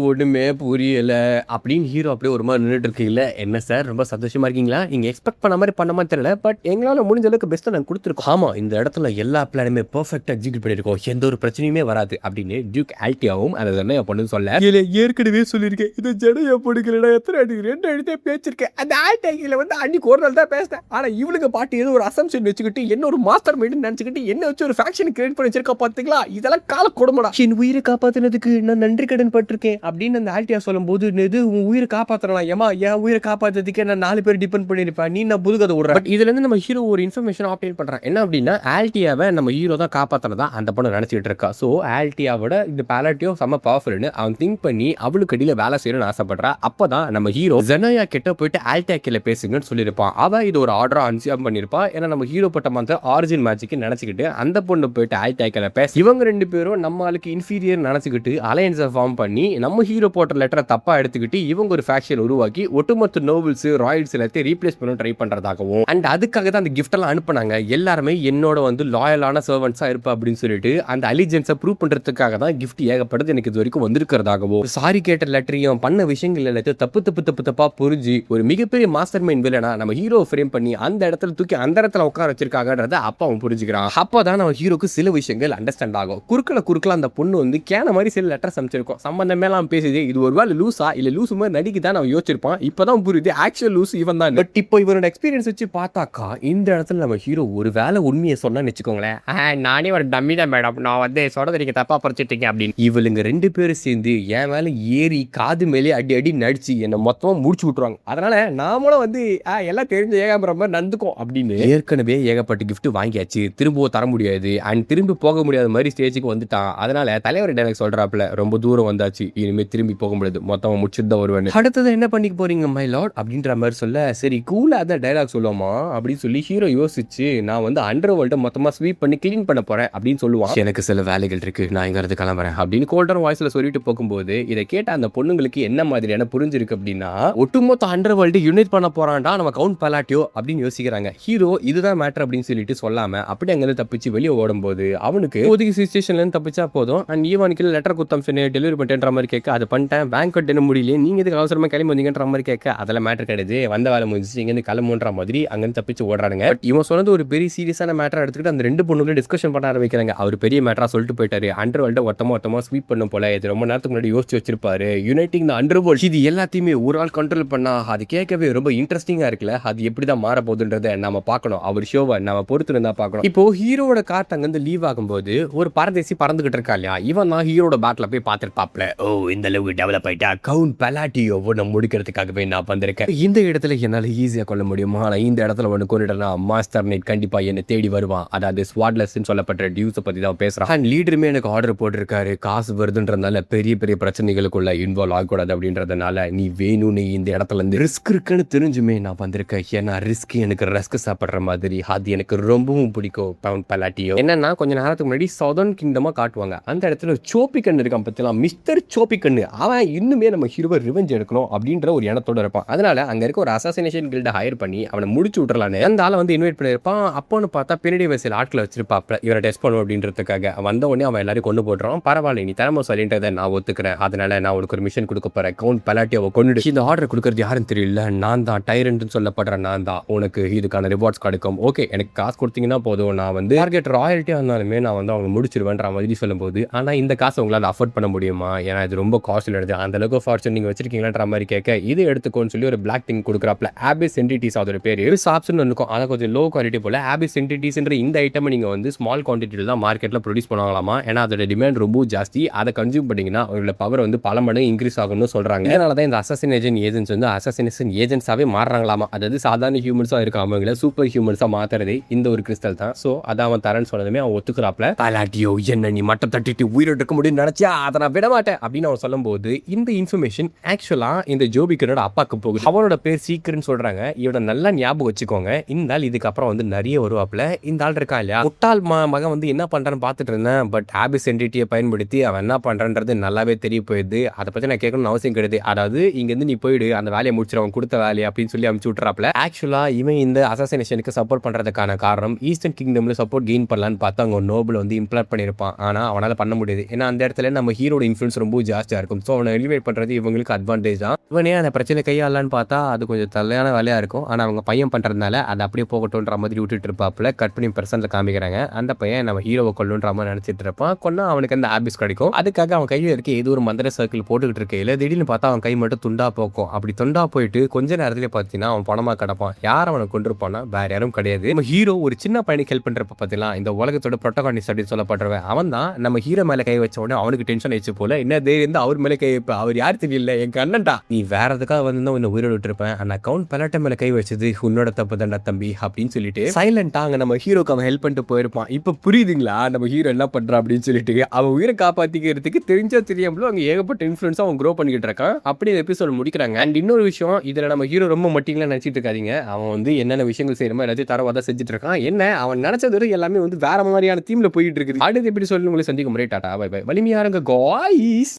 ஒண்ணுமே புரியல அப்படின்னு ஹீரோ அப்படியே ஒரு மாதிரி நின்றுட்டு இருக்கீங்களா. என்ன சார் ரொம்ப சந்தோஷமா இருக்கீங்களா, நீங்க எக்ஸ்பெக்ட் பண்ண மாதிரி பண்ண மாதிரி தெரியல, பட் எங்களால முடிஞ்ச அளவுக்கு பெஸ்ட்டா நாங்க கொடுத்துருக்கோம். ஆமா இந்த இடத்துல எல்லா பிளானுமே பெர்ஃபெக்ட்டா எக்ஸிக்யூட் பண்ணிருக்கோம், எந்த ஒரு பிரச்சனையுமே வராது அப்படின்னு டியூக் ஆல்டியாவும் அதை ஜெனையா பொண்ணு சொல்ல, ஏற்கனவே சொல்லியிருக்கேன் இந்த ஜெனையா பொண்ணுங்களா எத்தனை அடி 2 அடித்தே பேச்சிருக்கேன். அந்த ஆல்டியால வந்து அன்னைக்கு ஒரு நாள் தான் பேசினேன். ஆனா இவளுக்கு பாட்டு ஏதோ ஒரு அசம்ஷன் வச்சுக்கிட்டு என்ன ஒரு மாஸ்டர் மைண்ட் நினைச்சுக்கிட்டு என்ன வச்சு ஒரு ஃபேக்ஷன் கிரியேட் பண்ணி வச்சிருக்கா பாத்தீங்களா. இதெல்லாம் கால கொடுமடா. என் உயிரை காப்பாத்தினதுக்கு நான் நன்றி கடன் பட்டிருக்கேன் அப்படின்னு அந்த ஆல்டியா சொல்லும் போது, உன் உயிரை காப்பாத்தலாம் ஏமா, என் உயிரை காப்பாத்துறதுக்கே நான் 4 பேர் டிபெண்ட் பண்ணிருப்பேன், நீ நான் புதுகதை விடுறேன். பட் இதுல இருந்து நம்ம ஹீரோ ஒரு இன்ஃபர்மேஷன் ஆப்டேட் பண்றான். என்ன அப்படின்னா ஆல்டியாவை நம்ம ஹீரோ தான் காப்பாத்தினதா அந்த பொண்ணு நினைச்சிட்டு இருக்கா. சோ ஆல்டியாவோட இந்த பாலாட்டியோ செம்ம பவர்ஃபுல்னு அவன் திங்க் பண்ணி அவளுக்கு அடியில வேலை செய்யணும்னு ஆசைப்படுறா. அப்பதான் நம்ம ஹீரோ ஜெனையா கிட்ட போயிட்டு ஆல்டியா கிட்ட பேசுங்கன்னு சொல்லியிருப்பான். அவ இது ஒரு ஆர்டரா அன்சியம் பண்ணிருப்பா. ஏன்னா நம்ம ஹீரோ பட்ட மாதிரி ஆரிஜின் மேஜிக் நினைச்சுக்கிட்டு அந்த பொண்ணு போயிட்டு ஆல்டியா கிட்ட பேச, இவங்க 2 பேரும் நம்ம ஆளுக்கு இன்ஃபீரியர் நினைச்சுக்கிட்டு அலையன்ஸை ஃபார்ம் பண்ணி நம்ம ஹீரோ போட்ட லெட்டரை தப்பா எடுத்துக்கிட்டு இவங்க ஒரு ஃபேக்ஷன் உருவாக்கி ஒட்டுமொத்த நோவல்ஸ் ராயல்ஸ் எல்லாத்தையும் ரீப்ளேஸ் பண்ண ட்ரை பண்றதாகவும், அண்ட் அதுக்காக தான் அந்த கிஃப்ட் எல்லாம் அனுப்புனாங்க. எல்லாருமே என்னோட வந்து லாயலான சர்வன்ஸா இருப்பா அப்படின்னு சொல்லிட்டு அந்த அலிஜென்ஸை ப்ரூவ் பண்றதுக்காக தான் கிஃப்ட் ஏகப்பட்டது எனக்கு இது வரைக்கும் வந்திருக்கிறதாகவும், சாரி கேட்ட லெட்டரையும் பண்ண விஷயங்கள் எல்லாத்தையும் தப்பா புரிஞ்சு ஒரு மிகப்பெரிய மாஸ்டர் மைண்ட் வில்லனா நம்ம ஹீரோ ஃப்ரேம் பண்ணி அந்த இடத்துல தூக்கி அந்த இடத்துல உட்கார வச்சிருக்காங்கன்றத அப்ப அவன் புரிஞ்சுக்கிறான். அப்பதான் நம்ம ஹீரோக்கு சில விஷயங்கள் அண்டர்ஸ்டாண்ட் ஆகும். குறுக்கல அந்த பொண்ணு வந்து கேன மாதிரி சில லெட்டர் சமைச்சிருக்கோம், சம்பந்தமே எல்லாம் பேசுது, இது ஒருவேளை லூசா இல்ல லூசு மாதிரி நடிக்குதான் அவன் யோசிச்சிருப்பான். இப்பதான் புரியுது ஆக்சுவல் லூஸ் இவன் தான். பட் இப்போ இவனோட எக்ஸ்பீரியன்ஸ் வச்சு பார்த்தாக்கா இந்த இடத்துல நம்ம ஹீரோ ஒரு வேலை உண்மையை சொன்னான்னு வச்சுக்கோங்களேன், நானே ஒரு டம்மி தான் மேடம், நான் வந்து சொல்றதை நீங்க தப்பா பறிச்சிட்டீங்க அப்படின்னு இவளுங்க 2 பேரும் சேர்ந்து என் மேல ஏறி காது மேலே அடி நடிச்சு என்னை மொத்தமா முடிச்சு விட்டுருவாங்க. அதனால நாமளும் வந்து எல்லாம் தெரிஞ்ச ஏகாம்பரம் மாதிரி நடந்துக்கும் அப்படின்னு ஏற்கனவே ஏகப்பட்ட கிஃப்ட் வாங்கியாச்சு, திரும்பவும் தர முடியாது அண்ட் திரும்பி போக முடியாத மாதிரி ஸ்டேஜுக்கு வந்துட்டான். அதனால தலைவர் டைலாக் சொல்றாப்ல, ரொம்ப தூரம் வந்தாச்சு, இனிமே திரும்பி போக முடியாது, மொத்தமா முடிச்சுட்டு தான் வருவேன். அடுத்தது என்ன பண்ணிக்க போறீங்க மை லார்ட் அப்படின்ற மாதிரி சொல்ல, சரி கூலா அந்த டைலாக் சொல்லுவோமா அப்படின்னு சொல்லி ஹீரோ யோசிச்சு, நான் வந்து அண்டர் வேர்ல்ட மொத்தமா ஸ்வீப் பண்ணி கிளீன் பண்ண போறேன் அப்படின்னு சொல்லுவான். எனக்கு சில வேலைகள் இருக்கு, நான் இங்க இருந்து கிளம்புறேன் அப்படின்னு கோல்டர் வாய்ஸ்ல சொல்லிட்டு போகும்போது இதை கேட்ட அந்த பொண்ணுங்களுக்கு என்ன மாதிரியான புரிஞ்சிருக்கு அப்படின்னா, ஒட்டுமொத்த அண்டர் வேர்ல்டு யூனிட் பண்ண போறான்டா நம்ம கவுண்ட் பலாட்டியோ அப்படின்னு யோசிக்கிறாங்க. ஹீரோ இதுதான் மேட்டர் அப்படின்னு சொல்லிட்டு சொல்லாம அப்படி அங்க இருந்து தப்பிச்சு வெளியே ஓடும்போது அவனுக்கு ஒதுக்கி சிச்சுவேஷன்ல இருந்து தப்பிச்சா போதும் அண்ட் ஈவானுக்கு லெட்டர் குத்தம் டெலிவரி பண்ணிட்டேன்ற மாதிரி கேட்க, அதை பண்ணிட்டேன், பேங்க் என்ன முடியல, நீங்க இதுக்கு அவசரமா கிளம்பி வந்தீங்கன்ற மாதிரி கேட்க, அதெல்லாம் மேட்டர் கிடையாது, வந்த வேலை முடிஞ்சிச்சு, இங்க இருந்து கிளம்புன்ற மாதிரி அங்கிருந்து தப்பிச்சு ஓடுறாங்க. பட் இவன் சொன்னது ஒரு பெரிய சீரியஸான மேட்டர் எடுத்துக்கிட்டு அந்த 2 பொண்ணுகளும் டிஸ்கஷன் பண்ண ஆரம்பிக்கிறாங்க. அவர் பெரிய மேட்டரா சொல்லிட்டு போயிட்டாரு, அண்டர் வேர்ல்ட ஒருத்தமா ஸ்வீப் பண்ணும் போல, இது ரொம்ப நேரத்துக்கு முன்னாடி யோசிச்சு வச்சிருப்பாரு, யுனைட்டிங் தி அண்டர் வேர்ல்ட், இது எல்லாத்தையுமே ஒரு ஆள் கண்ட்ரோல் பண்ணா அது கேட்கவே ரொம்ப இன்ட்ரெஸ்டிங்கா இருக்குல்ல, அது எப்படிதான் மாற போகுதுன்றதை நம்ம பார்க்கணும், அவர் ஷோவை நம்ம பொறுத்து இருந்தா பார்க்கணும். இப்போ ஹீரோட கார்ட் அங்கிருந்து லீவ் ஆகும்போது ஒரு பரதேசி பறந்துகிட்டு இருக்கா இல்லையா, இவன் தான் ஹீரோட பேட்ல போய் பார்த்திருப்பா. சொல்றாப்ல. ஓ இந்த அளவுக்கு டெவலப் ஆயிட்டா கவுண்ட் பலாட்டியோவை நான் முடிக்கிறதுக்காகவே நான் வந்திருக்கேன். இந்த இடத்துல என்னால ஈஸியா கொள்ள முடியுமா? ஆனா இந்த இடத்துல ஒன்று கொண்டுட்டா மாஸ்டர் நைட் கண்டிப்பா என்ன தேடி வருவான். அதாவது ஸ்வாட்லெஸ்ன்னு சொல்லப்பட்ட டியூஸை பத்தி தான் பேசுறான். அண்ட் லீடருமே எனக்கு ஆர்டர் போட்டிருக்காரு. காசு வருதுன்றதுனால பெரிய பெரிய பிரச்சனைகளுக்குள்ள இன்வால்வ் ஆகக்கூடாது அப்படின்றதுனால நீ வேணும்னு இந்த இடத்துல இருந்து ரிஸ்க் இருக்குன்னு தெரிஞ்சுமே நான் வந்திருக்கேன். ஏன்னா ரிஸ்க் எனக்கு ரஸ்க் சாப்பிடுற மாதிரி அது எனக்கு ரொம்பவும் பிடிக்கும். கவுண்ட் பலாட்டியோ என்னன்னா கொஞ்ச நேரத்துக்கு முன்னாடி சதர்ன் கிங்டமா காட்டுவாங்க. அந்த இடத்துல சோப்பிக்கண்ணு இருக்கான் பத்திலாம், மிஸ்டர் சோப்பிக்கண்ணு. அவன் இன்னுமே நம்ம ஹீரோவை ரிவெஞ்ச் எடுக்கணும் அப்படின்ற ஒரு எண்ணத்தோட இருப்பான். அதனால அங்க இருக்க ஒரு அசாசினேஷன் கில்ட ஹையர் பண்ணி அவனை முடிச்சு விட்டுறலான்னு அந்த ஆளை வந்து இன்வைட் பண்ணிருப்பான். அப்போன்னு பார்த்தா பின்னாடி வயசில் ஆட்களை வச்சிருப்பாப்ல இவரை டெஸ்ட் பண்ணும் அப்படின்றதுக்காக. வந்த உடனே அவன் எல்லாரும் கொண்டு போடுறான். பரவாயில்ல நீ திறமை சொல்லின்றதை நான் ஒத்துக்கிறேன். அதனால நான் உனக்கு ஒரு மிஷன் கொடுக்க போறேன். கவுண்ட் பலாட்டியோவை கொண்டு இந்த ஆர்டர் கொடுக்கறது யாருன்னு தெரியல. நான் தான் டைரண்ட்னு சொல்லப்படுற நான் தான். உனக்கு இதுக்கான ரிவார்ட்ஸ் கிடைக்கும். ஓகே எனக்கு காசு கொடுத்தீங்கன்னா போதும். நான் வந்து டார்கெட் ராயல்ட்டியாக இருந்தாலுமே நான் வந்து அவங்க முடிச்சிருவேன்ற மாதிரி சொல்லும்போது, ஆனால் இந்த காசை உங்களால் அஃபோர்ட் பண்ண முடியுமா? ஏன்னா இது ரொம்ப காஸ்ட்லி எடுத்து அந்த அளவுக்கு ஃபார்ச்சூன் நீங்கள் வச்சிருக்கீங்களான்ற மாதிரி கேட்க இது எடுத்துக்கோன்னு சொல்லி ஒரு பிளாக் திங் கொடுக்குறாப்ல. ஆபிஸ் என்டிட்டிஸ் அதோட பேர் சாப்ஸ்னு இருக்கும். அதை கொஞ்சம் லோ குவாலிட்டி போல ஆபிஸ் என்டிட்டிஸ்ன்ற இந்த ஐட்டம் நீங்கள் வந்து ஸ்மால் குவான்டிட்டியில் தான் மார்க்கெட்டில் ப்ரொடியூஸ் பண்ணுவாங்களாமா. ஏன்னா அதோட டிமாண்ட் ரொம்ப ஜாஸ்தி. அதை கன்சியூம் பண்ணிங்கன்னா அவங்களோட பவர் வந்து பல மடங்கு இன்க்ரீஸ் ஆகும்னு சொல்கிறாங்க. அதனால தான் இந்த அசாசினேஷன் ஏஜென்ட்ஸ் வந்து அசாசினேஷன் ஏஜென்ட்ஸாகவே மாறுறாங்களாமா. அதாவது சாதாரண ஹியூமன்ஸாக இருக்க அவங்கள சூப்பர் ஹியூமன்ஸாக மாற்றுறதே இந்த ஒரு கிறிஸ்டல் தான். ஸோ அதை அவன் தரேன்னு சொன்னதுமே அவன் ஒத்துக்கிறாப்ல. பலாட்டியோ என்ன நீ மட்டம் தட்டிட்டு உயிரோடு இருக்க முடியும்னு நினைச்சா அதை நான் விட மாட்டேன் அப்படின்னு அவன் சொல்லும்போது இந்த இன்ஃபர்மேஷன் ஆக்சுவலா இந்த ஜோபிக்கனோட அப்பாக்கு போகுது. அவனோட பேர் சீக்கிரன்னு சொல்றாங்க. இவனை நல்லா ஞாபகம் வச்சுக்கோங்க. இந்த ஆள் இதுக்கப்புறம் வந்து நிறைய வருவாப்ல. இந்த ஆள் இருக்கா இல்லையா முட்டாள் மகன் வந்து என்ன பண்றான்னு பார்த்துட்டு இருந்தேன். பட் ஆபிஸ் என்டிட்டியை பயன்படுத்தி அவன் என்ன பண்றான்றது நல்லாவே தெரிய போயிடுது. அதை பத்தி நான் கேட்கணும்னு அவசியம் கிடையாது. அதாவது இங்க இருந்து நீ போயிடு அந்த வேலையை முடிச்சிரு அவன் கொடுத்த வேலையை அப்படின்னு சொல்லி அனுப்பிச்சு விட்டுறாப்ல. ஆக்சுவலா இவன் இந்த அசாசினேஷனுக்கு சப்போர்ட் பண்றதுக்கான காரணம் ஈஸ்டர்ன் கிங்டம்ல சப்போர்ட் கெயின் பண்ணலான்னு பார்த்தா அவங்க நோபல் வந்து இம்ப்ளாட் பண்ணியிருப்பான். ஆனால் அவனால் பண்ண முடியாது. ஏன்னா அந்த இடத்துல நம்ம ஹீரோட இன்ஃப்ளூன்ஸ் ரொம்ப ஜாஸ்தியாக இருக்கும். ஸோ அவனை எலிவேட் பண்ணுறது இவங்களுக்கு அட்வான்டேஜ் தான். இவனே அந்த பிரச்சனை கையாளலான்னு பார்த்தா அது கொஞ்சம் தலையான வேலையாக இருக்கும். ஆனால் அவங்க பையன் பண்ணுறதுனால அதை அப்படியே போகட்டும்ன்ற மாதிரி விட்டுட்டு இருப்பாப்புல. கட் பண்ணி பெர்சன்ட்ல காமிக்கிறாங்க. அந்த பையன் நம்ம ஹீரோவை கொல்லுன்ற மாதிரி நினச்சிட்டு இருப்பான். கொன்னா அவனுக்கு அந்த ஆபிஸ் கிடைக்கும். அதுக்காக அவன் கையில் இருக்க ஏதோ ஒரு மந்திர சர்க்கிள் போட்டுக்கிட்டு இருக்கையில் திடீர்னு பார்த்தா அவன் கை மட்டும் துண்டா போக்கும். அப்படி துண்டா போயிட்டு கொஞ்ச நேரத்திலே பார்த்தீங்கன்னா அவன் பணமாக கிடப்பான். யார் அவனை கொண்டிருப்பான்னா வேற யாரும் கிடையாது. நம்ம ஹீரோ ஒரு சின்ன பையனுக்கு ஹெல்ப் பண்ணுறப்ப பார்த்தீங்கன்னா இந்த உலகத்தோட ப்ரோட்டோகானிஸ்ட் அப்படின்னு சொல்லப்படுறவன் அவன் தான். நம்ம ஹீரோ மேல கை வச்ச உடனே அவனுக்கு டென்ஷன் ஆயிடுச்சு போல. என்ன தைரியம் அவர் மேல கை வைப்ப? அவர் யார் தெரியல எங்க அண்ணன்டா. நீ வேற எதுக்காக வந்து உன்னை உயிரோடு விட்டுருப்பேன். ஆனா கவுண்ட் பலாட்ட மேல கை வச்சது உன்னோட தப்பு தான்டா தம்பி அப்படின்னு சொல்லிட்டு சைலண்டா அங்க நம்ம ஹீரோக்கு அவன் ஹெல்ப் பண்ணிட்டு போயிருப்பான். இப்ப புரியுதுங்களா நம்ம ஹீரோ என்ன பண்றான் அப்படின்னு சொல்லிட்டு. அவன் உயிரை காப்பாத்திக்கிறதுக்கு தெரிஞ்சா தெரியாமலோ அங்க ஏகப்பட்ட இன்ஃபுளுன்ஸா அவன் க்ரோ பண்ணிக்கிட்டு இருக்கான். அப்படி எபிசோட் முடிக்கிறாங்க. அண்ட் இன்னொரு விஷயம் இதுல நம்ம ஹீரோ ரொம்ப மட்டிங்களா நினைச்சிட்டு இருக்காதீங்க. அவன் வந்து என்னென்ன விஷயங்கள் செய்யறமோ எல்லாத்தையும் தரவாதான் செஞ்சுட்டு இருக்கான். என்ன அவன் நினைச்சது எல்லாமே வந்து வேற மாதிரியான தீம்ல போயிட்டு இருக்குது. அடுத்து எப்படி சொல்லி உங்களை சந்திக்கும் முறை டாடா பை பை. வலிமையா இருங்க காய்ஸ்.